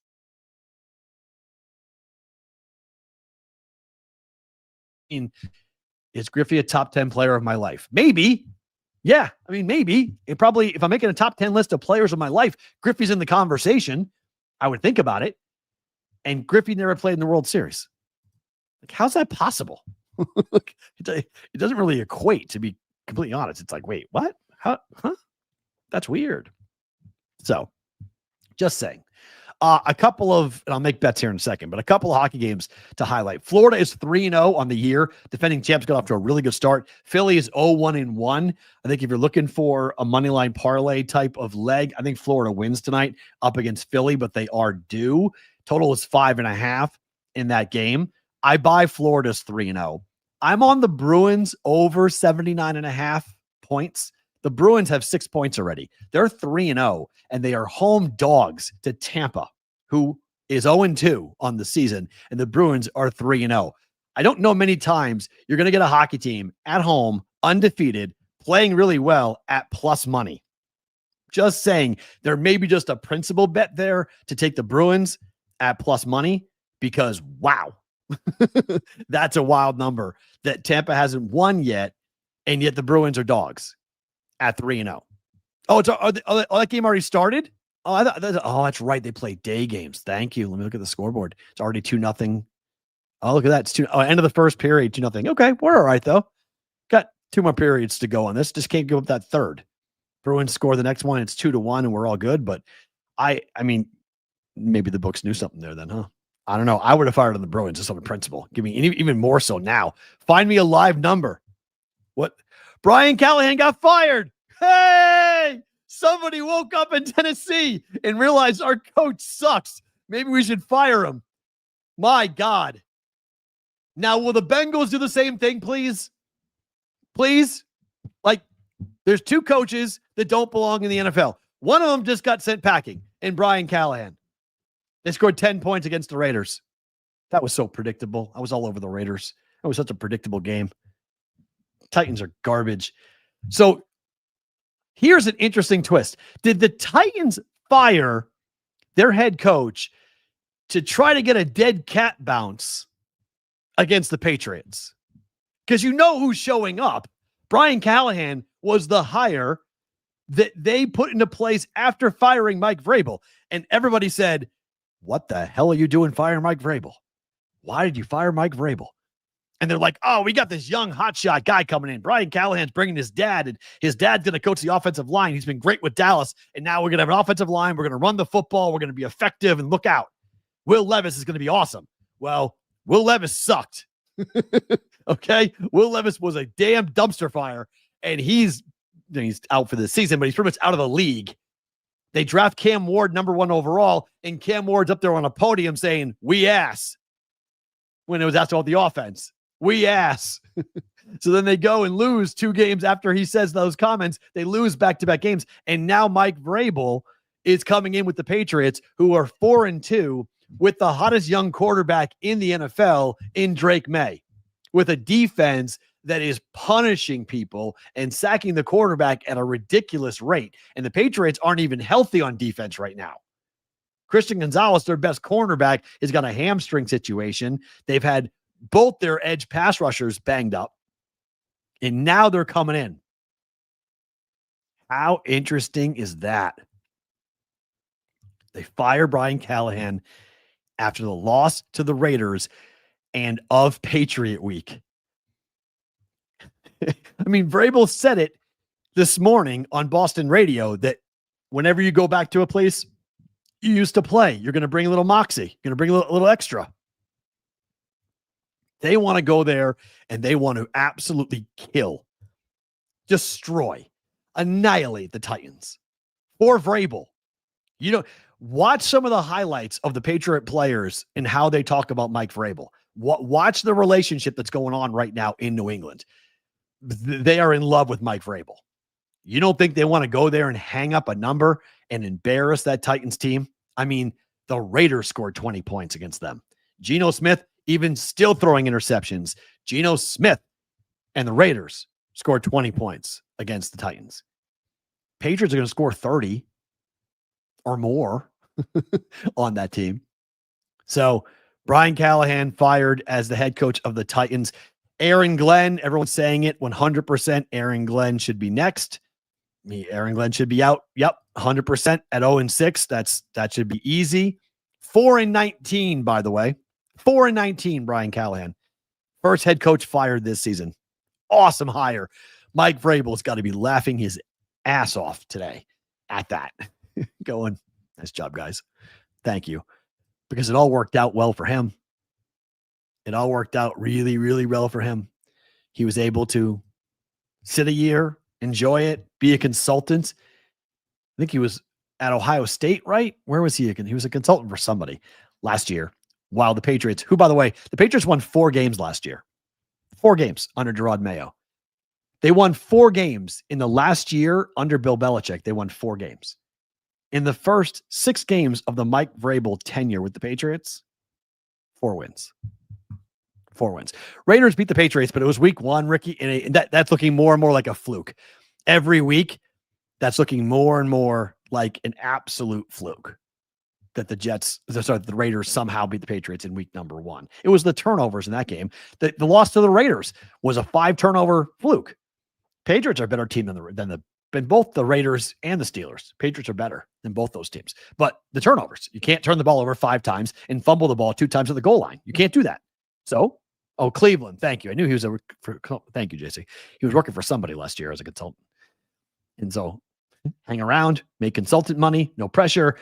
Is Griffey a top 10 player of my life? Maybe. Yeah. I mean, maybe. It probably, if I'm making a top 10 list of players of my life, Griffey's in the conversation. I would think about it. And Griffey never played in the World Series. Like, how's that possible? It doesn't really equate, to be completely honest. It's like, wait, what? How? Huh? That's weird. So, just saying. A couple of, and I'll make bets here in a second, but a couple of hockey games to highlight. Florida is 3-0 on the year. Defending champs got off to a really good start. Philly is 0-1-1. I think if you're looking for a money line parlay type of leg, I think Florida wins tonight up against Philly, but they are due. Total is 5.5 in that game. I buy Florida's 3-0. I'm on the Bruins over 79.5 points. The Bruins have 6 points already. They're 3-0, and they are home dogs to Tampa, who is 0-2 on the season, and the Bruins are 3-0. I don't know many times you're going to get a hockey team at home, undefeated, playing really well at plus money. Just saying, there may be just a principal bet there to take the Bruins at plus money because, wow, that's a wild number that Tampa hasn't won yet, and yet the Bruins are dogs at 3-0. Oh, that game already started? Oh, that's right. They play day games. Thank you. Let me look at the scoreboard. It's already 2-0. Oh, look at that. It's 2. Oh, end of the first period, 2-0. Okay, we're all right though. Got 2 more periods to go on this. Just can't give up that third. Bruins score the next one. It's 2-1, and we're all good. But I mean, maybe the books knew something there then, huh? I don't know. I would have fired on the Bruins just on the principle. Give me even more so now. Find me a live number. What? Brian Callahan got fired. Hey, somebody woke up in Tennessee and realized our coach sucks. Maybe we should fire him. My God. Now, will the Bengals do the same thing, please? Please? Like, there's 2 coaches that don't belong in the NFL. One of them just got sent packing, and Brian Callahan. They scored 10 points against the Raiders. That was so predictable. I was all over the Raiders. That was such a predictable game. Titans are garbage. So here's an interesting twist. Did the Titans fire their head coach to try to get a dead cat bounce against the Patriots? Because you know who's showing up. Brian Callahan was the hire that they put into place after firing Mike Vrabel. And everybody said, what the hell are you doing firing Mike Vrabel? Why did you fire Mike Vrabel? And they're like, oh, we got this young hotshot guy coming in. Brian Callahan's bringing his dad, and his dad's going to coach the offensive line. He's been great with Dallas, and now we're going to have an offensive line. We're going to run the football. We're going to be effective, and look out. Will Levis is going to be awesome. Well, Will Levis sucked. Okay? Will Levis was a damn dumpster fire, and he's out for the season, but he's pretty much out of the league. They draft Cam Ward number 1 overall, and Cam Ward's up there on a podium saying, we ass, when it was asked about the offense. We ass. So then they go and lose 2 games after he says those comments. They lose back-to-back games. And now Mike Vrabel is coming in with the Patriots, who are 4-2 with the hottest young quarterback in the NFL in Drake Maye, with a defense that is punishing people and sacking the quarterback at a ridiculous rate. And the Patriots aren't even healthy on defense right now. Christian Gonzalez, their best cornerback, has got a hamstring situation. They've had both their edge pass rushers banged up, and now they're coming in. How interesting is that? They fire Brian Callahan after the loss to the Raiders and of Patriot Week. I mean, Vrabel said it this morning on Boston radio that whenever you go back to a place you used to play, you're going to bring a little moxie. You're going to bring a little extra. They want to go there, and they want to absolutely kill, destroy, annihilate the Titans. For Vrabel. Watch some of the highlights of the Patriot players and how they talk about Mike Vrabel. Watch the relationship that's going on right now in New England. They are in love with Mike Vrabel. You don't think they want to go there and hang up a number and embarrass that Titans team? I mean, the Raiders scored 20 points against them. Geno Smith even still throwing interceptions. Geno Smith and the Raiders scored 20 points against the Titans. Patriots are going to score 30 or more on that team. So Brian Callahan fired as the head coach of the Titans. Aaron Glenn, everyone's saying it 100%. Aaron Glenn should be next. Aaron Glenn should be out. Yep, 100% at 0-6. That should be easy. 4-19, by the way. 4-19, Brian Callahan. First head coach fired this season. Awesome hire. Mike Vrabel's got to be laughing his ass off today at that. Going, nice job, guys. Thank you. Because it all worked out well for him. It all worked out really, really well for him. He was able to sit a year, enjoy it, be a consultant. I think he was at Ohio State, right? Where was he? He was a consultant for somebody last year. While the Patriots, who, by the way, the Patriots won 4 games last year. 4 games under Gerard Mayo. They won 4 games in the last year under Bill Belichick. They won 4 games. In the first 6 games of the Mike Vrabel tenure with the Patriots, 4 wins. 4 wins. Raiders beat the Patriots, but it was week 1, Ricky, and that's looking more and more like a fluke. Every week, that's looking more and more like an absolute fluke. That the Raiders somehow beat the Patriots in week number 1. It was the turnovers in that game. The loss to the Raiders was a 5-turnover fluke. Patriots are a better team than both the Raiders and the Steelers. Patriots are better than both those teams. But the turnovers, you can't turn the ball over 5 times and fumble the ball 2 times at the goal line. You can't do that. So, Cleveland, thank you. I knew he was thank you, JC. He was working for somebody last year as a consultant. And so, hang around, make consultant money, no pressure.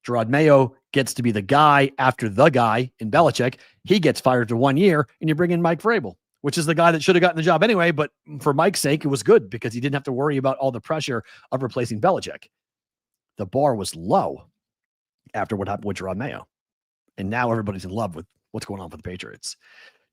Gerard Mayo gets to be the guy after the guy in Belichick. He gets fired for 1 year, and you bring in Mike Vrabel, which is the guy that should have gotten the job anyway. But for Mike's sake, it was good because he didn't have to worry about all the pressure of replacing Belichick. The bar was low after what happened with Gerard Mayo. And now everybody's in love with what's going on for the Patriots.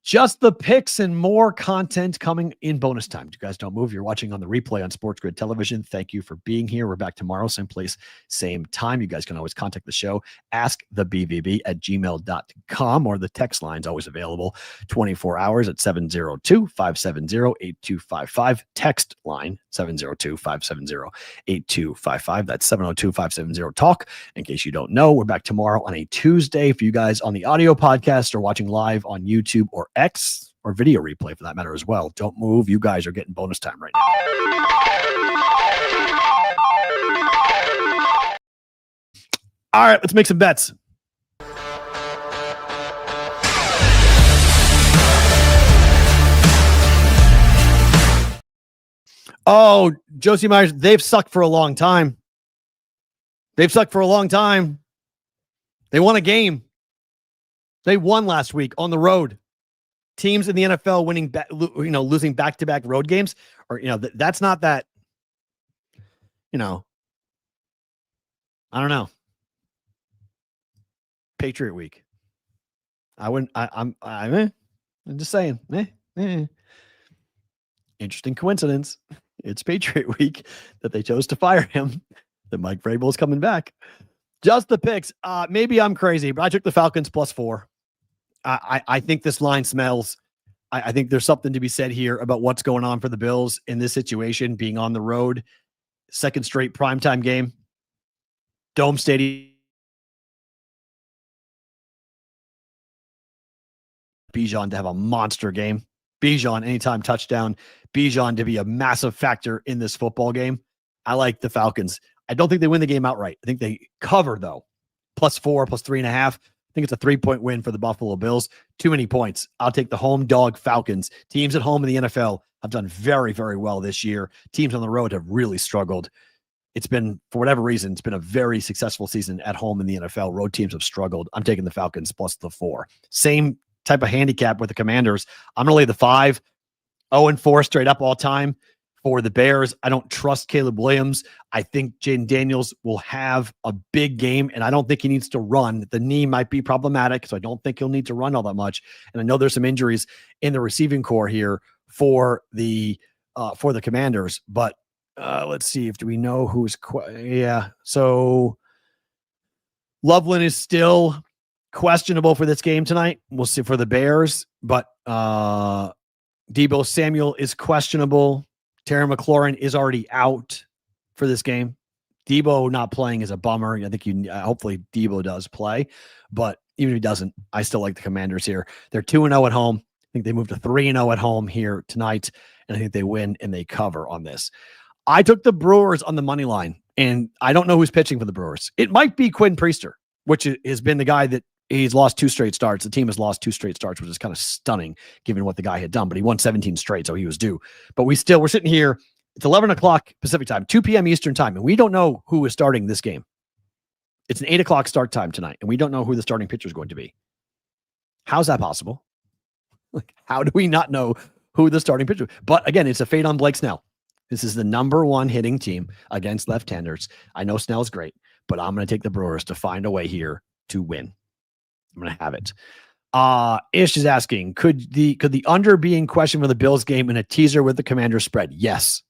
Just the picks and more content coming in bonus time. You guys don't move. You're watching on the replay on Sports Grid Television. Thank you for being here. We're back tomorrow, same place, same time. You guys can always contact the show. AskTheBVB@gmail.com, or the text line's always available 24 hours at 702-570-8255. Text line 702-570-8255. That's 702-570-TALK. In case you don't know, we're back tomorrow on a Tuesday for you guys on the audio podcast or watching live on YouTube or X, or video replay for that matter as well. Don't move. You guys are getting bonus time right now. All right, let's make some bets. Oh, Josie Myers, they've sucked for a long time. They won a game. They won last week on the road. Teams in the NFL winning, losing back-to-back road games, or that's not that. I don't know. Patriot week. I'm just saying. Interesting coincidence. It's Patriot week that they chose to fire him. That Mike Vrabel is coming back. Just the picks. Maybe I'm crazy, but I took the Falcons +4. I think this line smells. I think there's something to be said here about what's going on for the Bills in this situation, being on the road, second straight primetime game, Dome Stadium. Bijan to have a monster game. Bijan anytime touchdown. Bijan to be a massive factor in this football game. I like the Falcons. I don't think they win the game outright. I think they cover, though. +4, +3.5. I think it's a 3-point win for the Buffalo Bills. Too many points. I'll take the home dog Falcons. Teams at home in the NFL have done very, very well this year. Teams on the road have really struggled. It's been, for whatever reason, it's been a very successful season at home in the NFL. Road teams have struggled. I'm taking the Falcons +4. Same type of handicap with the Commanders. I'm going to lay the 5. 0-4 straight up all time for the Bears. I don't trust Caleb Williams. I think Jaden Daniels will have a big game, and I don't think he needs to run. The knee might be problematic, so I don't think he'll need to run all that much. And I know there's some injuries in the receiving core here for the Commanders. But let's see, do we know who's so Loveland is still questionable for this game tonight. We'll see for the Bears, but Deebo Samuel is questionable. Terry McLaurin is already out for this game. Deebo not playing is a bummer. I think hopefully Deebo does play, but even if he doesn't, I still like the Commanders here. They're 2-0 at home. I think they moved to 3-0 at home here tonight, and I think they win and they cover on this. I took the Brewers on the money line, and I don't know who's pitching for the Brewers. It might be Quinn Priester, which has been the guy that he's lost 2 straight starts. The team has lost 2 straight starts, which is kind of stunning given what the guy had done, but he won 17 straight, so he was due. But we're sitting here. It's 11 o'clock Pacific time, 2 p.m. Eastern time, and we don't know who is starting this game. It's an 8 o'clock start time tonight, and we don't know who the starting pitcher is going to be. How's that possible? Like, how do we not know who the starting pitcher is? But again, it's a fade on Blake Snell. This is the number 1 hitting team against left-handers. I know Snell's great, but I'm going to take the Brewers to find a way here to win. I'm going to have it. Ish is asking, could the under be in question for the Bills game in a teaser with the Commanders spread? Yes.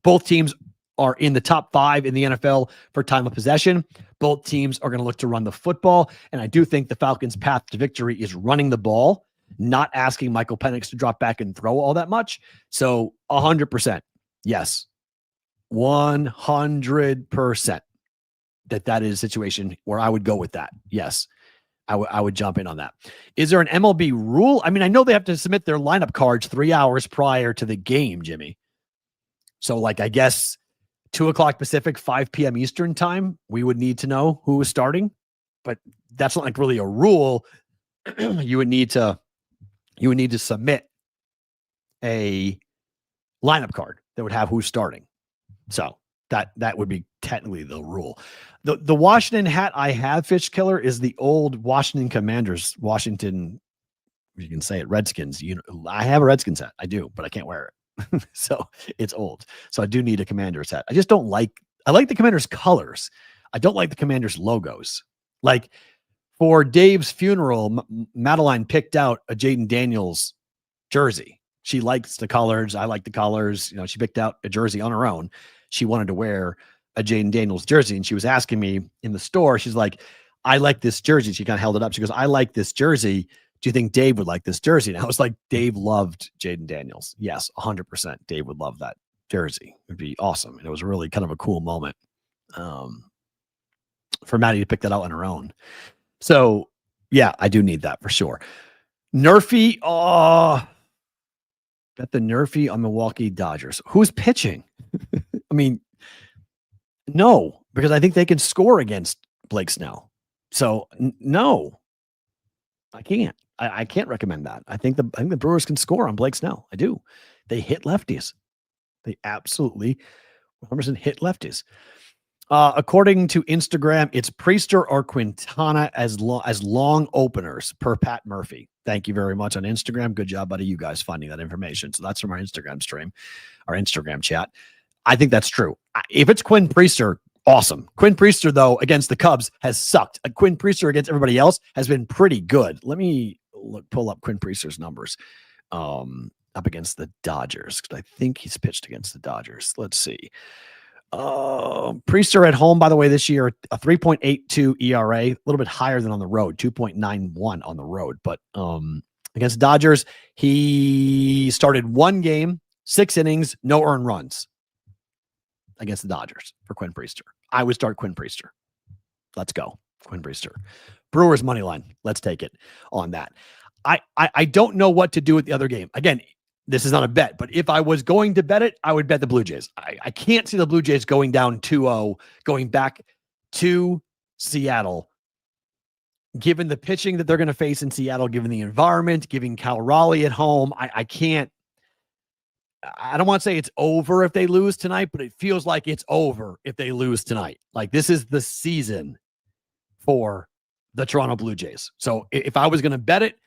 Both teams are in the top 5 in the NFL for time of possession. Both teams are going to look to run the football. And I do think the Falcons' path to victory is running the ball, not asking Michael Penix to drop back and throw all that much. So 100%. Yes. 100% that is a situation where I would go with that. Yes. I would jump in on that. Is there an MLB rule? I mean, I know they have to submit their lineup cards 3 hours prior to the game, Jimmy. So I guess 2 o'clock Pacific, 5 p.m. Eastern time, we would need to know who is starting, but that's not really a rule. You would need to submit a lineup card that would have who's starting. So that would be technically the rule. The Washington hat I have, Fish Killer, is the old Washington Commanders, Washington, you can say it, Redskins. I have a Redskins hat. I do, but I can't wear it. So it's old. So I do need a Commanders hat. I just don't I like the Commanders colors. I don't like the Commanders logos. Like for Dave's funeral, Madeline picked out a Jaden Daniels jersey. She likes the colors. I like the colors. She picked out a jersey on her own. She wanted to wear a Jaden Daniels jersey, and she was asking me in the store. She's like, I like this jersey. She kind of held it up. She goes, I like this jersey. Do you think Dave would like this jersey? And I was like, Dave loved Jaden Daniels. Yes, 100%. Dave would love that jersey. It would be awesome. And it was really kind of a cool moment for Maddie to pick that out on her own. So, yeah, I do need that for sure. Nerfy, bet the Nerfy on Milwaukee Dodgers. Who's pitching? I mean, no, because I think they can score against Blake Snell. So no, I can't. I can't recommend that. I think the Brewers can score on Blake Snell. I do. They hit lefties. They absolutely 100% hit lefties. According to Instagram, it's Priester or Quintana as long openers per Pat Murphy. Thank you very much on Instagram. Good job, buddy. You guys finding that information. So that's from our Instagram stream, our Instagram chat. I think that's true. If it's Quinn Priester, awesome. Quinn Priester, though, against the Cubs has sucked. Quinn Priester against everybody else has been pretty good. Let me pull up Quinn Priester's numbers up against the Dodgers, because I think he's pitched against the Dodgers. Let's see. Priester at home, by the way, this year, a 3.82 ERA, a little bit higher than on the road, 2.91 on the road. But against Dodgers, he started one game, 6 innings, no earned runs against the Dodgers for Quinn Priester. I would start Quinn Priester. Let's go, Quinn Priester. Brewers money line. Let's take it on that. I don't know what to do with the other game. Again, this is not a bet, but if I was going to bet it, I would bet the Blue Jays. I can't see the Blue Jays going down 2-0, going back to Seattle, given the pitching that they're going to face in Seattle, given the environment, giving Cal Raleigh at home. I can't. I don't want to say it's over if they lose tonight, but it feels like it's over if they lose tonight. Like, this is the season for the Toronto Blue Jays. So if I was going to bet it,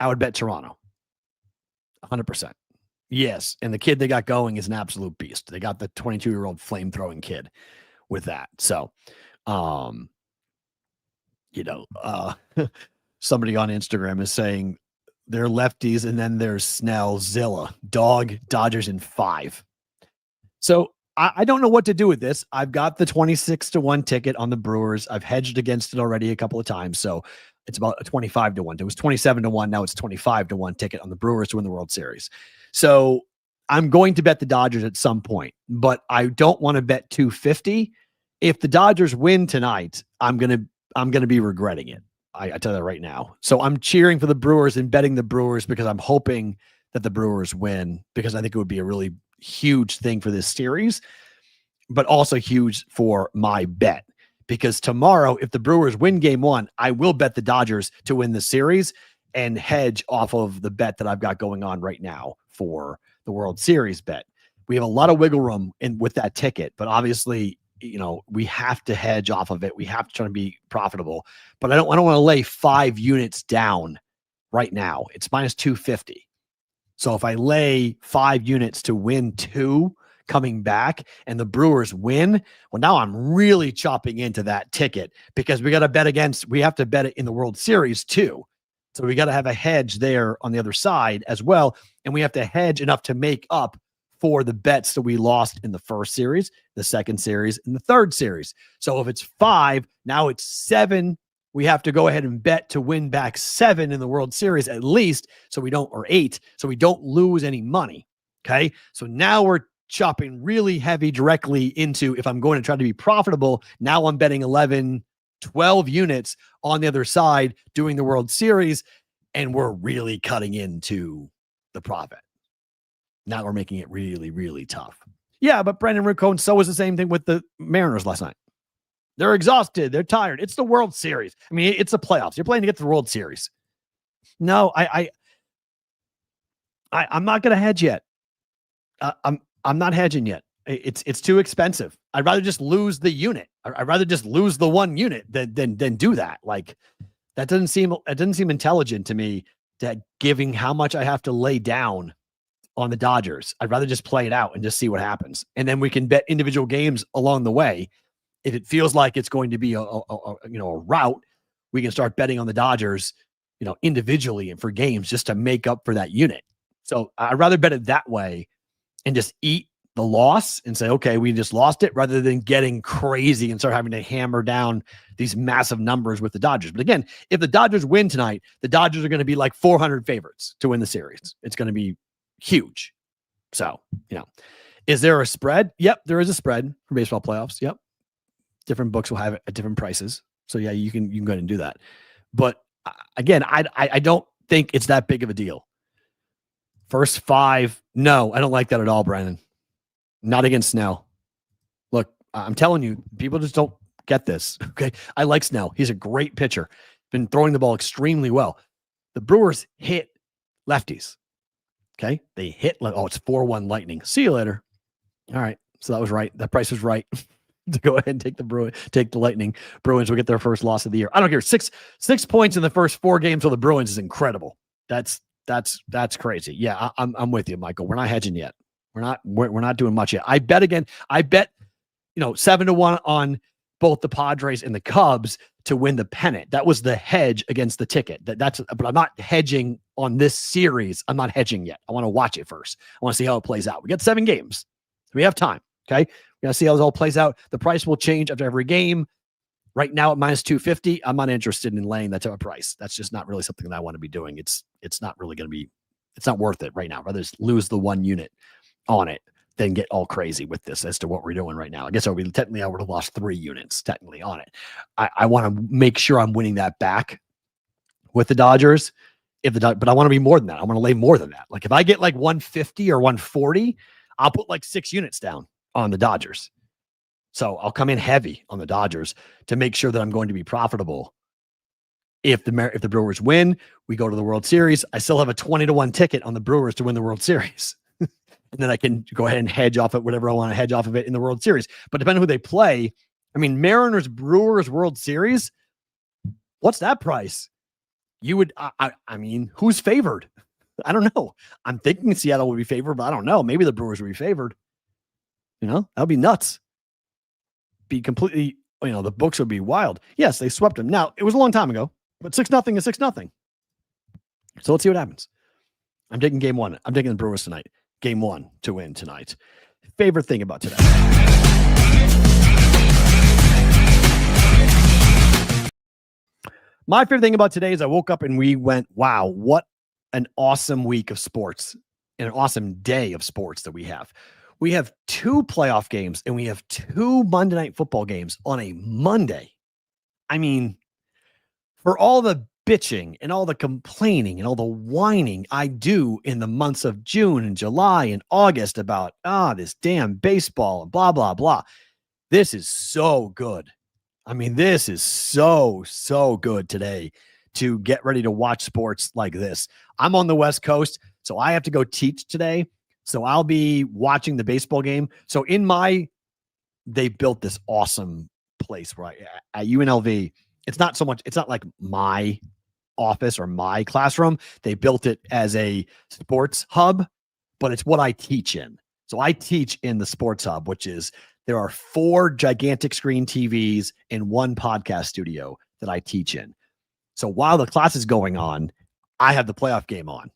I would bet Toronto. 100%. Yes. And the kid they got going is an absolute beast. They got the 22-year-old flame-throwing kid with that. So, somebody on Instagram is saying they're lefties, and then there's Snellzilla. Dog, Dodgers in 5. So I don't know what to do with this. I've got the 26-1 ticket on the Brewers. I've hedged against it already a couple of times. So it's about a 25-1. It was 27-1. Now it's 25-1 ticket on the Brewers to win the World Series. So I'm going to bet the Dodgers at some point, but I don't want to bet 250. If the Dodgers win tonight, I'm going to be regretting it. I tell you that right now. So I'm cheering for the Brewers and betting the Brewers because I'm hoping that the Brewers win, because I think it would be a really huge thing for this series, but also huge for my bet. Because tomorrow, if the Brewers win game 1, I will bet the Dodgers to win the series and hedge off of the bet that I've got going on right now for the World Series bet. We have a lot of wiggle room with that ticket, but obviously, we have to hedge off of it. We have to try to be profitable, but I don't want to lay 5 units down right now. It's minus 250. So if I lay 5 units to win 2 coming back and the Brewers win, well, now I'm really chopping into that ticket, because we have to bet it in the World Series too. So we got to have a hedge there on the other side as well. And we have to hedge enough to make up for the bets that we lost in the first series, the second series, and the third series. So if it's 5, now it's 7. We have to go ahead and bet to win back 7 in the World Series at least, or 8, so we don't lose any money. Okay. So now we're chopping really heavy directly into, if I'm going to try to be profitable, now I'm betting 11, 12 units on the other side doing the World Series, and we're really cutting into the profit. Now we're making it really, really tough. Yeah, but Brendan Rincon, so was the same thing with the Mariners last night. They're exhausted. They're tired. It's the World Series. I mean, it's the playoffs. You're playing to get to the World Series. No, I'm not going to hedge yet. I'm not hedging yet. It's too expensive. I'd rather just lose the unit. I'd rather just lose the 1 unit than do that. Like, that doesn't seem intelligent to me, that giving how much I have to lay down on the Dodgers. I'd rather just play it out and just see what happens. And then we can bet individual games along the way. If it feels like it's going to be a rout, we can start betting on the Dodgers, individually and for games, just to make up for that unit. So I'd rather bet it that way and just eat the loss and say, okay, we just lost it, rather than getting crazy and start having to hammer down these massive numbers with the Dodgers. But again, if the Dodgers win tonight, the Dodgers are going to be like 400 favorites to win the series. It's going to be huge. So, is there a spread? Yep, there is a spread for baseball playoffs. Yep. Different books will have it at different prices. So yeah, you can go ahead and do that. But again, I don't think it's that big of a deal. First 5, no, I don't like that at all, Brandon. Not against Snell. Look, I'm telling you, people just don't get this. Okay. I like Snell. He's a great pitcher. Been throwing the ball extremely well. The Brewers hit lefties. Okay. They hit, it's 4-1 Lightning. See you later. All right. So that was right. That price was right to go ahead and take the Lightning. Bruins will get their first loss of the year. I don't care. 6 points in the first 4 games for the Bruins is incredible. That's crazy. Yeah. I'm with you, Michael. We're not hedging yet. We're not doing much yet. I bet again. I bet, 7-1 on both the Padres and the Cubs to win the pennant. That was the hedge against the ticket. But I'm not hedging on this series. I'm not hedging yet. I want to watch it first. I want to see how it plays out. We got 7 games. We have time. Okay. We got to see how this all plays out. The price will change after every game. Right now at -250, I'm not interested in laying that type of price. That's just not really something that I want to be doing. It's not really going to be, it's not worth it right now. Rather just lose the 1 unit on it than get all crazy with this as to what we're doing right now. I guess I would have lost 3 units technically on it. I want to make sure I'm winning that back with the Dodgers. But I want to be more than that. I want to lay more than that. Like if I get like 150 or 140, I'll put like 6 units down on the Dodgers. So I'll come in heavy on the Dodgers to make sure that I'm going to be profitable. If the Brewers win, we go to the World Series. I still have a 20-1 ticket on the Brewers to win the World Series. And then I can go ahead and hedge off it, whatever I want to hedge off of it in the World Series. But depending on who they play, I mean, Mariners, Brewers, World Series, what's that price? You would, I mean, who's favored? I don't know. I'm thinking Seattle would be favored, but I don't know. Maybe the Brewers would be favored. That would be nuts. Be completely, the books would be wild. Yes, they swept them. Now, it was a long time ago, but 6-0 is 6-0. So let's see what happens. I'm taking game 1. I'm taking the Brewers tonight. Game 1 to win tonight. Favorite thing about today? My favorite thing about today is I woke up and we went, wow, what an awesome week of sports and an awesome day of sports that we have. We have 2 playoff games and we have 2 Monday Night Football games on a Monday. I mean, for all the bitching and all the complaining and all the whining I do in the months of June and July and August about, this damn baseball and blah, blah, blah. This is so good. I mean, this is so good today to get ready to watch sports like this. I'm on the West Coast, so I have to go teach today. So I'll be watching the baseball game. So they built this awesome place where at UNLV, it's not like my office or my classroom. They built it as a sports hub, but it's what I teach in. So I teach in the sports hub, which is there are 4 gigantic screen TVs and 1 podcast studio that I teach in. So while the class is going on, I have the playoff game on.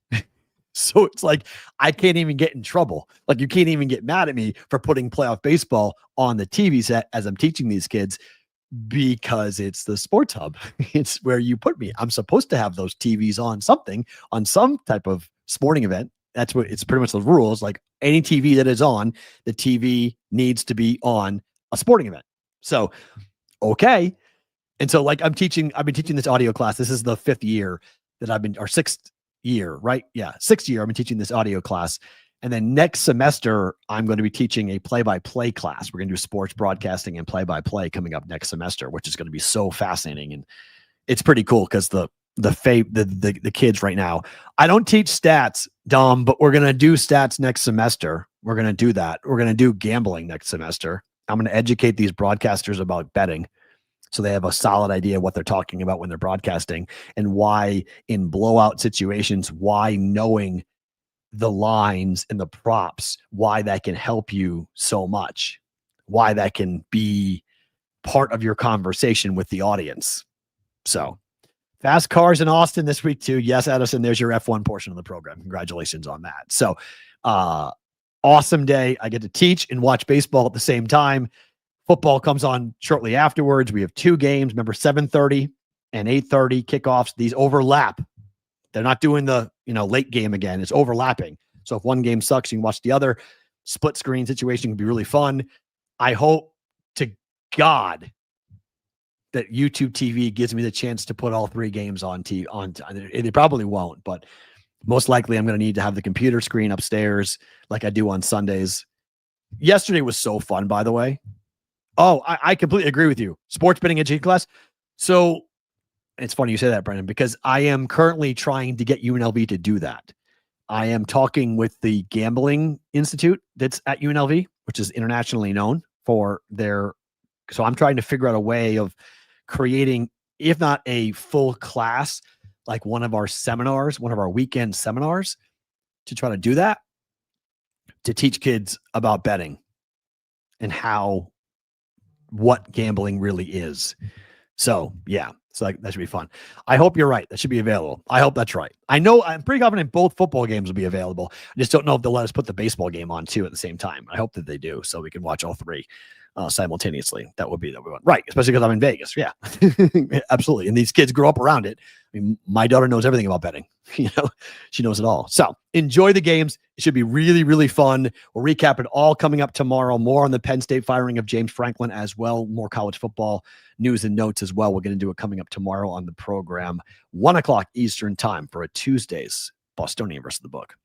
So it's like, I can't even get in trouble. Like you can't even get mad at me for putting playoff baseball on the TV set as I'm teaching these kids, because it's the sports hub. It's where you put me. I'm supposed to have those TVs on some type of sporting event. That's what it's pretty much the rules. Like any TV that is on, the TV needs to be on a sporting event. So, okay. And so like I've been teaching this audio class. This is the 5th year that or 6th year, right? Yeah. 6th year. I've been teaching this audio class. And then next semester, I'm going to be teaching a play-by-play class. We're going to do sports broadcasting and play-by-play coming up next semester, which is going to be so fascinating. And it's pretty cool because the kids right now, I don't teach stats, Dom, but we're going to do stats next semester. We're going to do that. We're going to do gambling next semester. I'm going to educate these broadcasters about betting so they have a solid idea of what they're talking about when they're broadcasting and why in blowout situations, why knowing the lines and the props, why that can help you so much, why that can be part of your conversation with the audience. So fast cars in Austin this week too. Yes, Edison, there's your F1 portion of the program. Congratulations on that. So awesome day. I get to teach and watch baseball at the same time. Football comes on shortly afterwards. We have 2 games. Remember, 7:30 and 8:30 kickoffs. These overlap. They're not doing the late game again. It's overlapping. So if one game sucks, you can watch the other. Split screen situation can be really fun. I hope to God that YouTube TV gives me the chance to put all 3 games on TV. They probably won't, but most likely I'm going to need to have the computer screen upstairs like I do on Sundays. Yesterday was so fun, by the way. Oh, I completely agree with you. Sports betting education class. So it's funny you say that, Brendan, because I am currently trying to get UNLV to do that. I am talking with the Gambling Institute that's at UNLV, which is internationally known for their. So I'm trying to figure out a way of creating, if not a full class, like one of our seminars, one of our weekend seminars, to try to do that, to teach kids about betting and what gambling really is. So yeah, so that should be fun. I hope you're right. That should be available. I hope that's right. I'm pretty confident both football games will be available. I just don't know if they'll let us put the baseball game on too at the same time. I hope that they do, so we can watch all three simultaneously. That would be the one, right? Especially because I'm in Vegas. Yeah, absolutely. And these kids grow up around it. I mean, my daughter knows everything about betting. She knows it all. So enjoy the games. It should be really, really fun. We'll recap it all coming up tomorrow. More on the Penn State firing of James Franklin as well. More college football news and notes as well. We're going to do it coming up tomorrow on the program, 1:00 Eastern time for a Tuesday's Bostonian versus the Book.